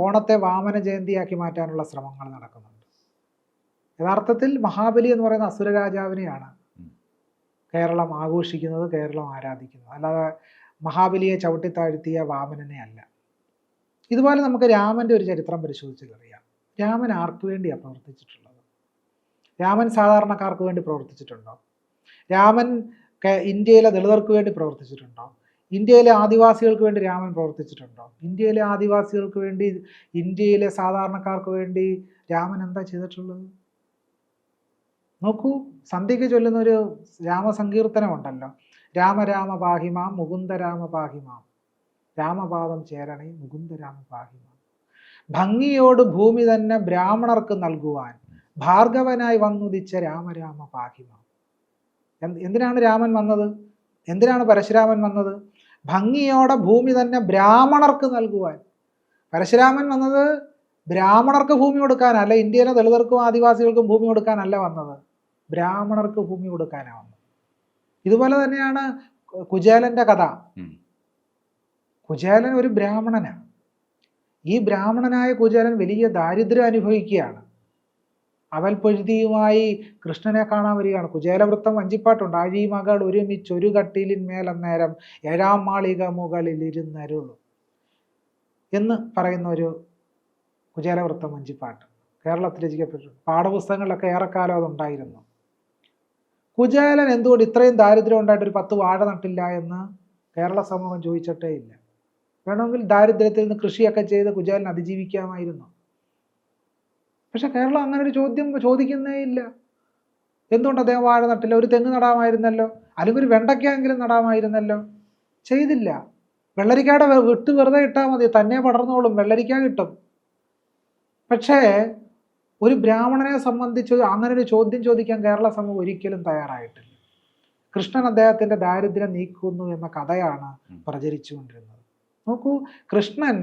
ഓണത്തെ വാമന ജയന്തിയാക്കി മാറ്റാനുള്ള ശ്രമങ്ങൾ നടക്കുന്നുണ്ട്. യഥാർത്ഥത്തിൽ മഹാബലി എന്ന് പറയുന്ന അസുര രാജാവിനെയാണ് കേരളം ആഘോഷിക്കുന്നത്, കേരളം ആരാധിക്കുന്നത്, അല്ലാതെ മഹാബലിയെ ചവിട്ടിത്താഴ്ത്തിയ വാമനനെ അല്ല. ഇതുപോലെ നമുക്ക് രാമൻ്റെ ഒരു ചരിത്രം പരിശോധിച്ചാൽ അറിയാം. രാമൻ ആർക്ക് വേണ്ടിയാണ് പ്രവർത്തിച്ചിട്ടുള്ളത്? രാമൻ സാധാരണക്കാർക്ക് വേണ്ടി പ്രവർത്തിച്ചിട്ടുണ്ടോ? രാമൻ ഇന്ത്യയിലെ ദളിതർക്ക് വേണ്ടി പ്രവർത്തിച്ചിട്ടുണ്ടോ? ഇന്ത്യയിലെ ആദിവാസികൾക്ക് വേണ്ടി രാമൻ പ്രവർത്തിച്ചിട്ടുണ്ടോ? ഇന്ത്യയിലെ ആദിവാസികൾക്ക് വേണ്ടി, ഇന്ത്യയിലെ സാധാരണക്കാർക്ക് വേണ്ടി രാമൻ എന്താ ചെയ്തിട്ടുള്ളത്? നോക്കൂ, സന്ധ്യയ്ക്ക് ചൊല്ലുന്ന ഒരു രാമസങ്കീർത്തനമുണ്ടല്ലോ, രാമ രാമ പാഹിമാം മുകുന്ദ രാമ പാഹിമാം, രാമപാദം ചേരണേ മുകുന്ദ രാമ പാഹിമാം. ഭംഗിയോട് ഭൂമി തന്നെ ബ്രാഹ്മണർക്ക് നൽകുവാൻ ഭാർഗവനായി വന്നുദിച്ച രാമരാമ പാഹിമാം. എന്തിനാണ് രാമൻ വന്നത്? എന്തിനാണ് പരശുരാമൻ വന്നത്? ഭംഗിയോടെ ഭൂമി തന്നെ ബ്രാഹ്മണർക്ക് നൽകുവാൻ. പരശുരാമൻ വന്നത് ബ്രാഹ്മണർക്ക് ഭൂമി കൊടുക്കാനല്ല, ഇന്ത്യയിലെ ദളിതർക്കും ആദിവാസികൾക്കും ഭൂമി കൊടുക്കാനല്ല വന്നത്, ബ്രാഹ്മണർക്ക് ഭൂമി കൊടുക്കാനാണ് വന്നത്. ഇതുപോലെ തന്നെയാണ് കുചേലന്റെ കഥ. കുചേലൻ ഒരു ബ്രാഹ്മണനാണ്. ഈ ബ്രാഹ്മണനായ കുചേലൻ വലിയ ദാരിദ്ര്യം അനുഭവിക്കുകയാണ്. അവൽപ്പൊഴുതിയുമായി കൃഷ്ണനെ കാണാൻ വരികയാണ്. കുചേലവൃത്തം വഞ്ചിപ്പാട്ടുണ്ട്. ആഴിമകൾ ഒരുമിച്ചൊരു കട്ടിലിന്മേലന്നേരം ഏഴാം മാളിക മുകളിൽ ഇരുന്നരുളു എന്ന് പറയുന്ന ഒരു കുചേലവൃത്തം വഞ്ചിപ്പാട്ട് കേരളത്തിൽ രചിക്കപ്പെട്ടു. പാഠപുസ്തകങ്ങളിലൊക്കെ ഏറെക്കാലം അതുണ്ടായിരുന്നു. കുചേലൻ എന്തുകൊണ്ട് ഇത്രയും ദാരിദ്ര്യം ഉണ്ടായിട്ട് ഒരു 10 വാഴ നട്ടില്ല എന്ന് കേരള സമൂഹം ചോദിച്ചിട്ടേ ഇല്ല. വേണമെങ്കിൽ ദാരിദ്ര്യത്തിൽ നിന്ന് കൃഷിയൊക്കെ ചെയ്ത് കുചേലൻ അതിജീവിക്കാമായിരുന്നു. പക്ഷെ കേരളം അങ്ങനെ ഒരു ചോദ്യം ചോദിക്കുന്നേ ഇല്ല. എന്തുകൊണ്ട് അദ്ദേഹം വാഴ നട്ടില്ല? ഒരു തെങ്ങ് നടാമായിരുന്നല്ലോ, അല്ലെങ്കിൽ ഒരു വെണ്ടയ്ക്കെങ്കിലും നടാമായിരുന്നല്ലോ. ചെയ്തില്ല. വെള്ളരിക്കയുടെ വിട്ട് വെറുതെ ഇട്ടാൽ മതി, തന്നെ പടർന്നോളും, വെള്ളരിക്ക കിട്ടും. പക്ഷേ ഒരു ബ്രാഹ്മണനെ സംബന്ധിച്ച് അങ്ങനെ ഒരു ചോദ്യം ചോദിക്കാൻ കേരള സമൂഹം ഒരിക്കലും തയ്യാറായിട്ടില്ല. കൃഷ്ണൻ അദ്ദേഹത്തിൻ്റെ ദാരിദ്ര്യം നീക്കുന്നു എന്ന കഥയാണ് പ്രചരിച്ചുകൊണ്ടിരുന്നത്. നോക്കൂ, കൃഷ്ണൻ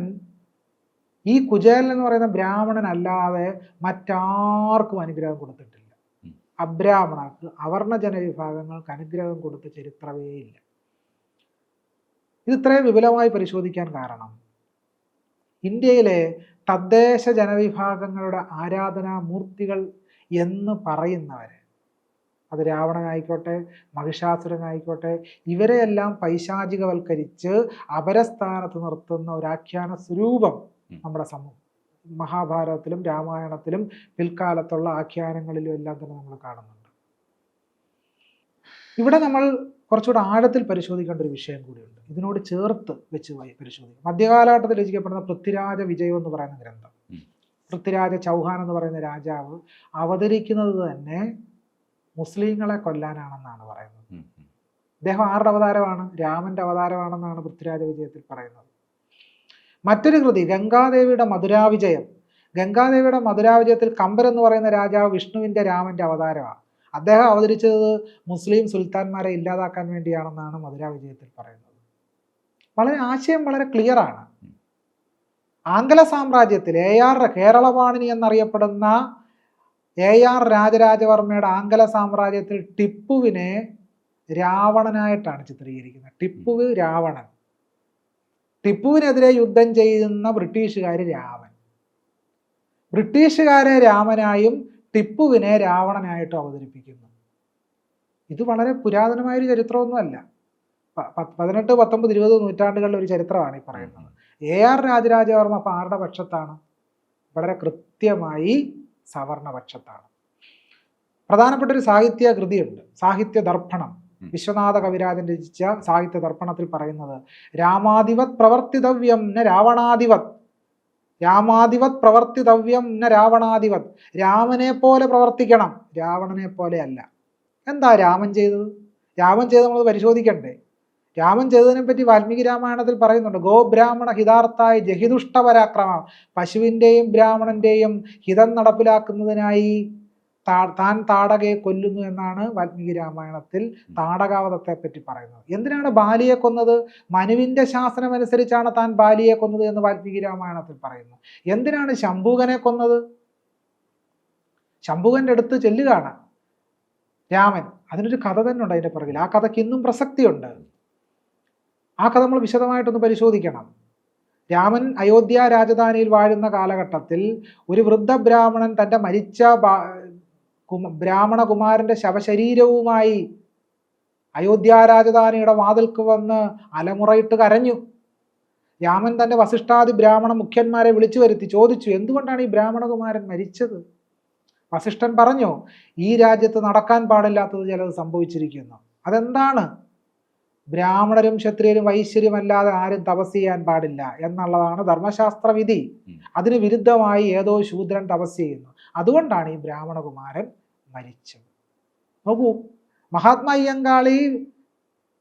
ഈ കുചേലൻ എന്ന് പറയുന്ന ബ്രാഹ്മണൻ അല്ലാതെ മറ്റാർക്കും അനുഗ്രഹം കൊടുത്തിട്ടില്ല. അബ്രാഹ്മണർക്ക്, അവർണ ജനവിഭാഗങ്ങൾക്ക് അനുഗ്രഹം കൊടുത്ത ചരിത്രമേ ഇല്ല. ഇത് ഇത്രയും വിപുലമായി പരിശോധിക്കാൻ കാരണം ഇന്ത്യയിലെ തദ്ദേശ ജനവിഭാഗങ്ങളുടെ ആരാധനാമൂർത്തികൾ എന്ന് പറയുന്നവരെ, അത് രാവണനായിക്കോട്ടെ മഹിഷാസുരനായിക്കോട്ടെ, ഇവരെയെല്ലാം പൈശാചികവൽക്കരിച്ച് അപരസ്ഥാനത്ത് നിർത്തുന്ന ഒരു ആഖ്യാന സ്വരൂപം നമ്മുടെ മഹാഭാരതത്തിലും രാമായണത്തിലും പിൽക്കാലത്തുള്ള ആഖ്യാനങ്ങളിലും എല്ലാം തന്നെ നമ്മൾ കാണുന്നുണ്ട്. ഇവിടെ നമ്മൾ കുറച്ചുകൂടെ ആഴത്തിൽ പരിശോധിക്കേണ്ട ഒരു വിഷയം കൂടിയുണ്ട്. ഇതിനോട് ചേർത്ത് വെച്ച് പരിശോധിക്കും. മധ്യകാലഘട്ടത്തിൽ രചിക്കപ്പെടുന്ന പൃഥ്വിരാജ വിജയം എന്ന് പറയുന്ന ഗ്രന്ഥം, പൃഥ്വിരാജ ചൗഹാൻ എന്ന് പറയുന്ന രാജാവ് അവതരിക്കുന്നത് തന്നെ മുസ്ലിങ്ങളെ കൊല്ലാനാണെന്നാണ് പറയുന്നത്. അദ്ദേഹം ആരുടെ അവതാരമാണ്? രാമന്റെ അവതാരമാണെന്നാണ് പൃഥ്വിരാജ വിജയത്തിൽ പറയുന്നത്. മറ്റൊരു കൃതി ഗംഗാദേവിയുടെ മധുരാവിജയം. ഗംഗാദേവിയുടെ മധുരാവിജയത്തിൽ കമ്പൻ എന്ന് പറയുന്ന രാജാവ് വിഷ്ണുവിൻ്റെ രാമന്റെ അവതാരമാണ്. അദ്ദേഹം അവതരിച്ചത് മുസ്ലിം സുൽത്താൻമാരെ ഇല്ലാതാക്കാൻ വേണ്ടിയാണെന്നാണ് മധുരാവിജയത്തിൽ പറയുന്നത്. ആശയം വളരെ ക്ലിയറാണ്. ആംഗല സാമ്രാജ്യത്തിൽ കേരളപാണിനി എന്നറിയപ്പെടുന്ന AR രാജരാജവർമ്മയുടെ ആംഗല സാമ്രാജ്യത്തിൽ ടിപ്പുവിനെ രാവണനായിട്ടാണ് ചിത്രീകരിക്കുന്നത്. ടിപ്പുവ് രാവണൻ. ടിപ്പുവിനെതിരെ യുദ്ധം ചെയ്യുന്ന ബ്രിട്ടീഷുകാർ രാമൻ. ബ്രിട്ടീഷുകാരെ രാമനായും ടിപ്പുവിനെ രാവണനായിട്ടും അവതരിപ്പിക്കുന്നു. ഇത് വളരെ പുരാതനമായൊരു ചരിത്രമൊന്നുമല്ല. 18, 19, 20 നൂറ്റാണ്ടുകളിലെ ഒരു ചരിത്രമാണ് ഈ പറയുന്നത്. AR രാജരാജവർമ്മ അപ്പം ആരുടെ പക്ഷത്താണ്? വളരെ കൃത്യമായി സവർണപക്ഷത്താണ്. പ്രധാനപ്പെട്ട ഒരു സാഹിത്യ കൃതിയുണ്ട്, സാഹിത്യ ദർപ്പണം. വിശ്വനാഥ കവിരാജൻ രചിച്ച സാഹിത്യ ദർപ്പണത്തിൽ പറയുന്നത് രാമാധിപത് പ്രവർത്തിതവ്യം ന രാവണാധിപത്, രാമാധിപത് പ്രവർത്തിതവ്യം ന രാവണാധിപത്. രാമനെ പോലെ പ്രവർത്തിക്കണം, രാവണനെ പോലെ അല്ല. എന്താ രാമൻ ചെയ്തത്? രാമൻ ചെയ്ത് നമ്മൾ പരിശോധിക്കണ്ടേ? രാമൻ ചെയ്തതിനെ പറ്റി വാൽമീകി രാമായണത്തിൽ പറയുന്നുണ്ട്. ഗോബ്രാഹ്മണ ഹിതാർത്ഥായി ജഹിദുഷ്ടപരാക്രമം. പശുവിൻ്റെയും ബ്രാഹ്മണന്റെയും ഹിതം നടപ്പിലാക്കുന്നതിനായി താൻ താടകയെ കൊല്ലുന്നു എന്നാണ് വാൽമീകി രാമായണത്തിൽ താടകാവധത്തെ പറ്റി പറയുന്നത്. എന്തിനാണ് ബാലിയെ കൊന്നത്? മനുവിൻ്റെ ശാസനം അനുസരിച്ചാണ് താൻ ബാലിയെ കൊന്നത് എന്ന് വാൽമീകി രാമായണത്തിൽ പറയുന്നു. എന്തിനാണ് ശംഭുകനെ കൊന്നത്? ശംഭുകൻ്റെ അടുത്ത് ചെല്ലുകയാണ് രാമൻ. അതിനൊരു കഥ തന്നെ ഉണ്ട് അതിൻ്റെ പുറകിൽ. ആ കഥയ്ക്ക് ഇന്നും പ്രസക്തിയുണ്ട്. ആ കഥ നമ്മൾ വിശദമായിട്ടൊന്ന് പരിശോധിക്കണം. രാമൻ അയോധ്യ രാജധാനിയിൽ വാഴുന്ന കാലഘട്ടത്തിൽ ഒരു വൃദ്ധ ബ്രാഹ്മണൻ തൻ്റെ മരിച്ച ബ്രാഹ്മണ കുമാരൻ്റെ ശവശരീരവുമായി അയോധ്യ രാജധാനിയുടെ വാതിൽക്ക് വന്ന് അലമുറയിട്ട് കരഞ്ഞു. രാമൻ തൻ്റെ വസിഷ്ഠാദി ബ്രാഹ്മണ മുഖ്യന്മാരെ വിളിച്ചു വരുത്തി ചോദിച്ചു, എന്തുകൊണ്ടാണ് ഈ ബ്രാഹ്മണകുമാരൻ മരിച്ചത്? വസിഷ്ഠൻ പറഞ്ഞു, ഈ രാജ്യത്ത് നടക്കാൻ പാടില്ലാത്തത് ചിലത് സംഭവിച്ചിരിക്കുന്നു. അതെന്താണ്? ബ്രാഹ്മണരും ക്ഷത്രിയരും വൈശ്യരുമല്ലാതെ ആരും തപസ് ചെയ്യാൻ പാടില്ല എന്നുള്ളതാണ് ധർമ്മശാസ്ത്ര വിധി. അതിന് വിരുദ്ധമായി ഏതോ ശൂദ്രൻ തപസ് ചെയ്യുന്നു. അതുകൊണ്ടാണ് ഈ ബ്രാഹ്മണകുമാരൻ മരിച്ചത്. നോക്കൂ, മഹാത്മാ അയ്യങ്കാളി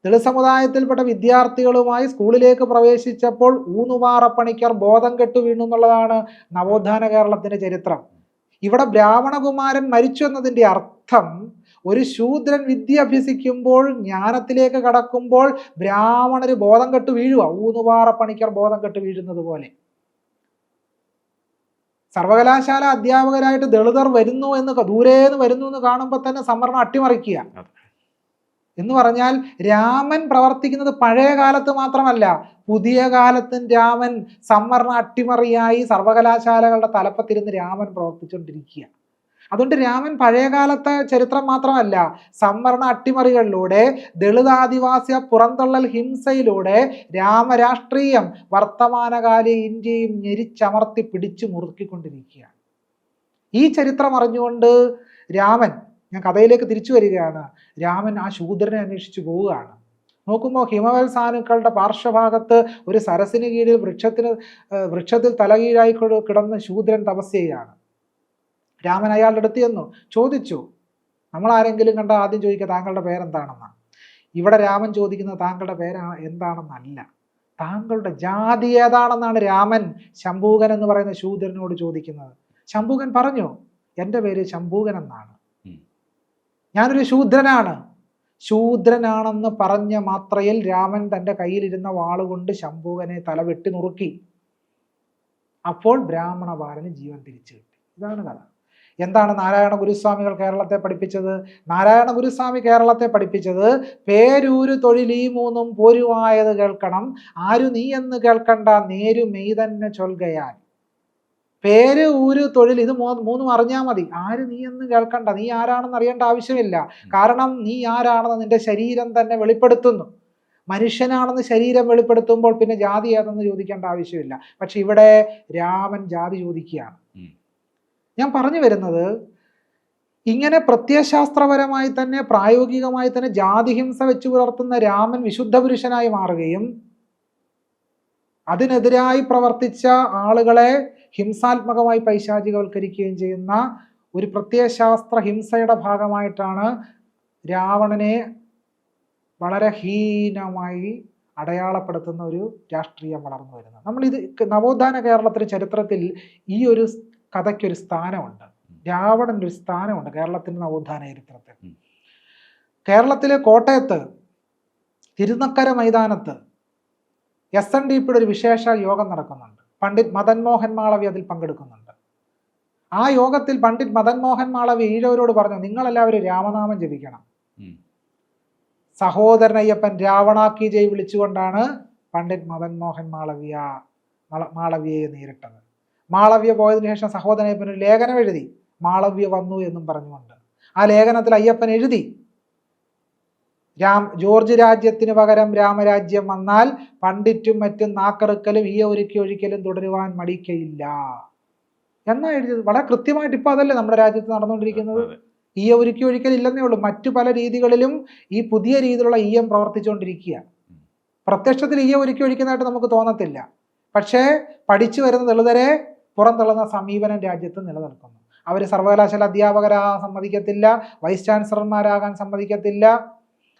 ദളിത് സമുദായത്തിൽപ്പെട്ട വിദ്യാർത്ഥികളുമായി സ്കൂളിലേക്ക് പ്രവേശിച്ചപ്പോൾ ഊന്നുപാറപ്പണിക്കർ ബോധം കെട്ടു വീണു എന്നുള്ളതാണ് നവോത്ഥാന കേരളത്തിന്റെ ചരിത്രം. ഇവിടെ ബ്രാഹ്മണകുമാരൻ മരിച്ചു എന്നതിൻ്റെ അർത്ഥം ഒരു ശൂദ്രൻ വിദ്യ അഭ്യസിക്കുമ്പോൾ ജ്ഞാനത്തിലേക്ക് കടക്കുമ്പോൾ ബ്രാഹ്മണര് ബോധം കെട്ട് വീഴുക, ഊന്നുപാറപ്പണിക്കർ ബോധം കെട്ട് വീഴുന്നത് പോലെ. സർവകലാശാല അധ്യാപകരായിട്ട് ദളിതർ വരുന്നു എന്ന് ദൂരേന്ന് വരുന്നു എന്ന് കാണുമ്പോൾ തന്നെ സംവരണം അട്ടിമറിക്കുക എന്ന് പറഞ്ഞാൽ രാമൻ പ്രവർത്തിക്കുന്നത് പഴയ കാലത്ത് മാത്രമല്ല, പുതിയ കാലത്തും രാമൻ സംവരണ അട്ടിമറിയായി സർവകലാശാലകളുടെ തലപ്പത്തിരുന്ന് രാമൻ പ്രവർത്തിച്ചുകൊണ്ടിരിക്കുക. അതുകൊണ്ട് രാമൻ പഴയകാലത്തെ ചരിത്രം മാത്രമല്ല, സംവരണ അട്ടിമറികളിലൂടെ ദളിതാദിവാസി പുറന്തള്ളൽ ഹിംസയിലൂടെ രാമരാഷ്ട്രീയം വർത്തമാനകാല ഇന്ത്യയും ഞെരിച്ചമർത്തി പിടിച്ചു മുറുക്കിക്കൊണ്ടിരിക്കുകയാണ്. ഈ ചരിത്രം അറിഞ്ഞുകൊണ്ട് രാമൻ, ഞാൻ കഥയിലേക്ക് തിരിച്ചു വരികയാണ്, രാമൻ ആ ശൂദ്രനെ അന്വേഷിച്ചു പോവുകയാണ്. നോക്കുമ്പോൾ ഹിമവൽ സാനുക്കളുടെ പാർശ്വഭാഗത്ത് ഒരു സരസിന് കീഴിൽ വൃക്ഷത്തിൽ തലകീഴായി കിടന്ന് ശൂദ്രൻ തപസ് ചെയ്യുകയാണ്. രാമൻ അയാളുടെ അടുത്ത് ചെന്നു ചോദിച്ചു, നമ്മൾ ആരെങ്കിലും കണ്ട ആദ്യം ചോദിക്കുക താങ്കളുടെ പേരെന്താണെന്നാണ്. ഇവിടെ രാമൻ ചോദിക്കുന്നത് താങ്കളുടെ പേര് എന്താണെന്നല്ല, താങ്കളുടെ ജാതി ഏതാണെന്നാണ് രാമൻ ശംഭൂകൻ എന്ന് പറയുന്ന ശൂദ്രനോട് ചോദിക്കുന്നത്. ശംഭൂകൻ പറഞ്ഞു, എൻ്റെ പേര് ശംഭൂകൻ എന്നാണ്, ഞാനൊരു ശൂദ്രനാണ്. ശൂദ്രനാണെന്ന് പറഞ്ഞ മാത്രയിൽ രാമൻ തൻ്റെ കയ്യിലിരുന്ന വാളുകൊണ്ട് ശംഭൂകനെ തല വെട്ടി നുറുക്കി. അപ്പോൾ ബ്രാഹ്മണ ബാലന് ജീവൻ തിരിച്ചു കിട്ടി. ഇതാണ് കഥ. എന്താണ് നാരായണ ഗുരുസ്വാമികൾ കേരളത്തെ പഠിപ്പിച്ചത്? നാരായണ ഗുരുസ്വാമി കേരളത്തെ പഠിപ്പിച്ചത് പേരൂരു തൊഴിലീ മൂന്നും പോരുവായത് കേൾക്കണം, ആരു നീ എന്ന് കേൾക്കണ്ട നേരു മെയ് തന്നെ ചൊൽകയാൽ. പേര്, ഊര്, തൊഴിൽ, ഇത് മൂന്നും അറിഞ്ഞാൽ മതി. ആര് നീ എന്ന് കേൾക്കണ്ട, നീ ആരാണെന്ന് അറിയേണ്ട ആവശ്യമില്ല. കാരണം നീ ആരാണെന്ന് നിന്റെ ശരീരം തന്നെ വെളിപ്പെടുത്തുന്നു. മനുഷ്യനാണെന്ന് ശരീരം വെളിപ്പെടുത്തുമ്പോൾ പിന്നെ ജാതി ഏതെന്ന് ചോദിക്കേണ്ട ആവശ്യമില്ല. പക്ഷെ ഇവിടെ രാമൻ ജാതി ചോദിക്കുകയാണ്. ഞാൻ പറഞ്ഞു വരുന്നത്, ഇങ്ങനെ പ്രത്യയശാസ്ത്രപരമായി തന്നെ പ്രായോഗികമായി തന്നെ ജാതിഹിംസ വെച്ചു പുലർത്തുന്ന രാമൻ വിശുദ്ധ പുരുഷനായി മാറുകയും അതിനെതിരായി പ്രവർത്തിച്ച ആളുകളെ ഹിംസാത്മകമായി പൈശാചികവൽക്കരിക്കുകയും ചെയ്യുന്ന ഒരു പ്രത്യയശാസ്ത്ര ഹിംസയുടെ ഭാഗമായിട്ടാണ് രാവണനെ വളരെ ഹീനമായി അടയാളപ്പെടുത്തുന്ന ഒരു രാഷ്ട്രീയം വളർന്നു വരുന്നത്. നമ്മളിത് നവോത്ഥാന കേരളത്തിൻ്റെ ചരിത്രത്തിൽ ഈ ഒരു കഥയ്ക്കൊരു സ്ഥാനമുണ്ട്, രാവണൻ്റെ ഒരു സ്ഥാനമുണ്ട് കേരളത്തിൻ്റെ നവോത്ഥാന ചരിത്രത്തിൽ. കേരളത്തിലെ കോട്ടയത്ത് തിരുനക്കര മൈതാനത്ത് SNDPയുടെ ഒരു വിശേഷ യോഗം നടക്കുന്നുണ്ട്. പണ്ഡിറ്റ് മദൻ മോഹൻ മാളവി അതിൽ പങ്കെടുക്കുന്നുണ്ട്. ആ യോഗത്തിൽ പണ്ഡിറ്റ് മദൻ മോഹൻ മാളവി ഈഴവരോട് പറഞ്ഞു, നിങ്ങളെല്ലാവരും രാമനാമം ജപിക്കണം. സഹോദരൻ അയ്യപ്പൻ രാവണാക്കി ജയ് വിളിച്ചുകൊണ്ടാണ് പണ്ഡിറ്റ് മദൻ മോഹൻ മാളവിയെ നേരിട്ടത്. മാളവ്യ പോയതിനു ശേഷം സഹോദരൻ അയ്യപ്പൻ ഒരു ലേഖനം എഴുതി, മാളവ്യ വന്നു എന്നും പറഞ്ഞുകൊണ്ട്. ആ ലേഖനത്തിൽ അയ്യപ്പൻ എഴുതി, ജോർജ് രാജ്യത്തിന് പകരം രാമരാജ്യം വന്നാൽ പണ്ഡിറ്റും മറ്റും നാക്കറുക്കലും ഈയ ഒരുക്കി ഒഴിക്കലും തുടരുവാൻ മടിക്കയില്ല എന്നാ എഴുതിയത്. വളരെ കൃത്യമായിട്ട് ഇപ്പൊ അതല്ലേ നമ്മുടെ രാജ്യത്ത് നടന്നുകൊണ്ടിരിക്കുന്നത്. ഈയ ഒരുക്കി ഒഴിക്കൽ ഇല്ലെന്നേ ഉള്ളൂ, മറ്റു പല രീതികളിലും ഈ പുതിയ രീതിയിലുള്ള ഈയം പ്രവർത്തിച്ചുകൊണ്ടിരിക്കുക. പ്രത്യക്ഷത്തിൽ ഈയ ഒരുക്കി ഒഴിക്കുന്നതായിട്ട് നമുക്ക് തോന്നത്തില്ല, പക്ഷേ പഠിച്ചു വരുന്ന ദളിതരെ പുറന്തള്ളുന്ന സമീപനം രാജ്യത്ത് നിലനിൽക്കുന്നു. അവർ സർവകലാശാല അധ്യാപകരാകാൻ സമ്മതിക്കത്തില്ല, വൈസ് ചാൻസലർമാരാകാൻ സമ്മതിക്കത്തില്ല,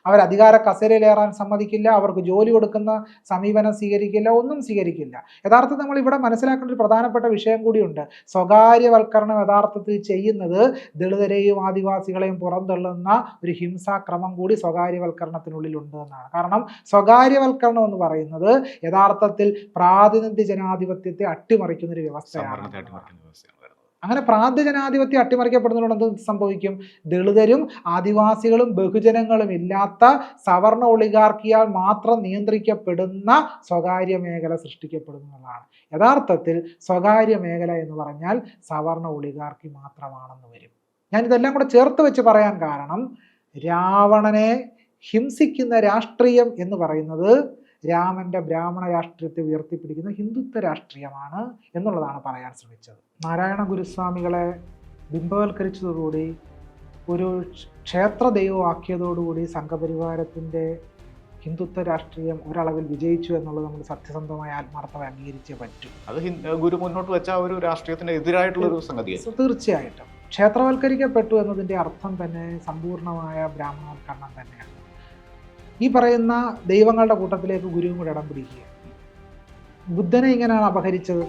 അവർ അധികാര കസേരയിലേറാൻ സമ്മതിക്കില്ല, അവർക്ക് ജോലി കൊടുക്കുന്ന സമീപനം സ്വീകരിക്കില്ല, ഒന്നും സ്വീകരിക്കില്ല. യഥാർത്ഥത്തിൽ നമ്മൾ ഇവിടെ മനസ്സിലാക്കേണ്ട ഒരു പ്രധാനപ്പെട്ട വിഷയം കൂടിയുണ്ട്. സ്വകാര്യവൽക്കരണം യഥാർത്ഥത്തിൽ ചെയ്യുന്നത് ദളിതരെയും ആദിവാസികളെയും പുറന്തള്ളുന്ന ഒരു ഹിംസാക്രമം കൂടി സ്വകാര്യവൽക്കരണത്തിനുള്ളിലുണ്ട് എന്നാണ്. കാരണം സ്വകാര്യവൽക്കരണം എന്ന് പറയുന്നത് യഥാർത്ഥത്തിൽ പ്രാതിനിധ്യ ജനാധിപത്യത്തെ അട്ടിമറിക്കുന്ന ഒരു വ്യവസ്ഥയാണ്. അങ്ങനെ പ്രാന്തജനാധിപത്യം അട്ടിമറിക്കപ്പെടുന്നതുകൊണ്ട് എന്ത് സംഭവിക്കും? ദളിതരും ആദിവാസികളും ബഹുജനങ്ങളും ഇല്ലാത്ത സവർണ ഒളിഗാർക്കിയാൽ മാത്രം നിയന്ത്രിക്കപ്പെടുന്ന സ്വകാര്യ മേഖല സൃഷ്ടിക്കപ്പെടുന്നതാണ്. യഥാർത്ഥത്തിൽ സ്വകാര്യ മേഖല എന്ന് പറഞ്ഞാൽ സവർണ ഒളിഗാർക്കി മാത്രമാണെന്ന് വരും. ഞാനിതെല്ലാം കൂടെ ചേർത്ത് വെച്ച് പറയാൻ കാരണം രാവണനെ ഹിംസിക്കുന്ന രാഷ്ട്രീയം എന്ന് പറയുന്നത് രാമൻ്റെ ബ്രാഹ്മണ രാഷ്ട്രീയത്തെ ഉയർത്തിപ്പിടിക്കുന്ന ഹിന്ദുത്വ രാഷ്ട്രീയമാണ് എന്നുള്ളതാണ് പറയാൻ ശ്രമിച്ചത്. നാരായണ ഗുരുസ്വാമികളെ ബിംബവൽക്കരിച്ചതോടുകൂടി ഒരു ക്ഷേത്ര ദൈവമാക്കിയതോടുകൂടി സംഘപരിവാരത്തിൻ്റെ ഹിന്ദുത്വ രാഷ്ട്രീയം ഒരളവിൽ വിജയിച്ചു എന്നുള്ളത് നമ്മൾ സത്യസന്ധമായ ആത്മാർത്ഥമായി അംഗീകരിച്ചേ പറ്റൂ. അത് ഗുരു മുന്നോട്ട് വെച്ച ഒരു രാഷ്ട്രീയത്തിന് എതിരായിട്ടുള്ള ഒരു സംഗതിയാണ്. തീർച്ചയായിട്ടും ക്ഷേത്രവൽക്കരിക്കപ്പെട്ടു എന്നതിൻ്റെ അർത്ഥം തന്നെ സമ്പൂർണമായ ബ്രാഹ്മണവൽക്കരണം തന്നെയാണ്. ഈ പറയുന്ന ദൈവങ്ങളുടെ കൂട്ടത്തിലേക്ക് ഗുരുവും കൂടെ ഇടം പിടിക്കുക. ബുദ്ധനെ ഇങ്ങനെയാണ് അപഹരിച്ചത്.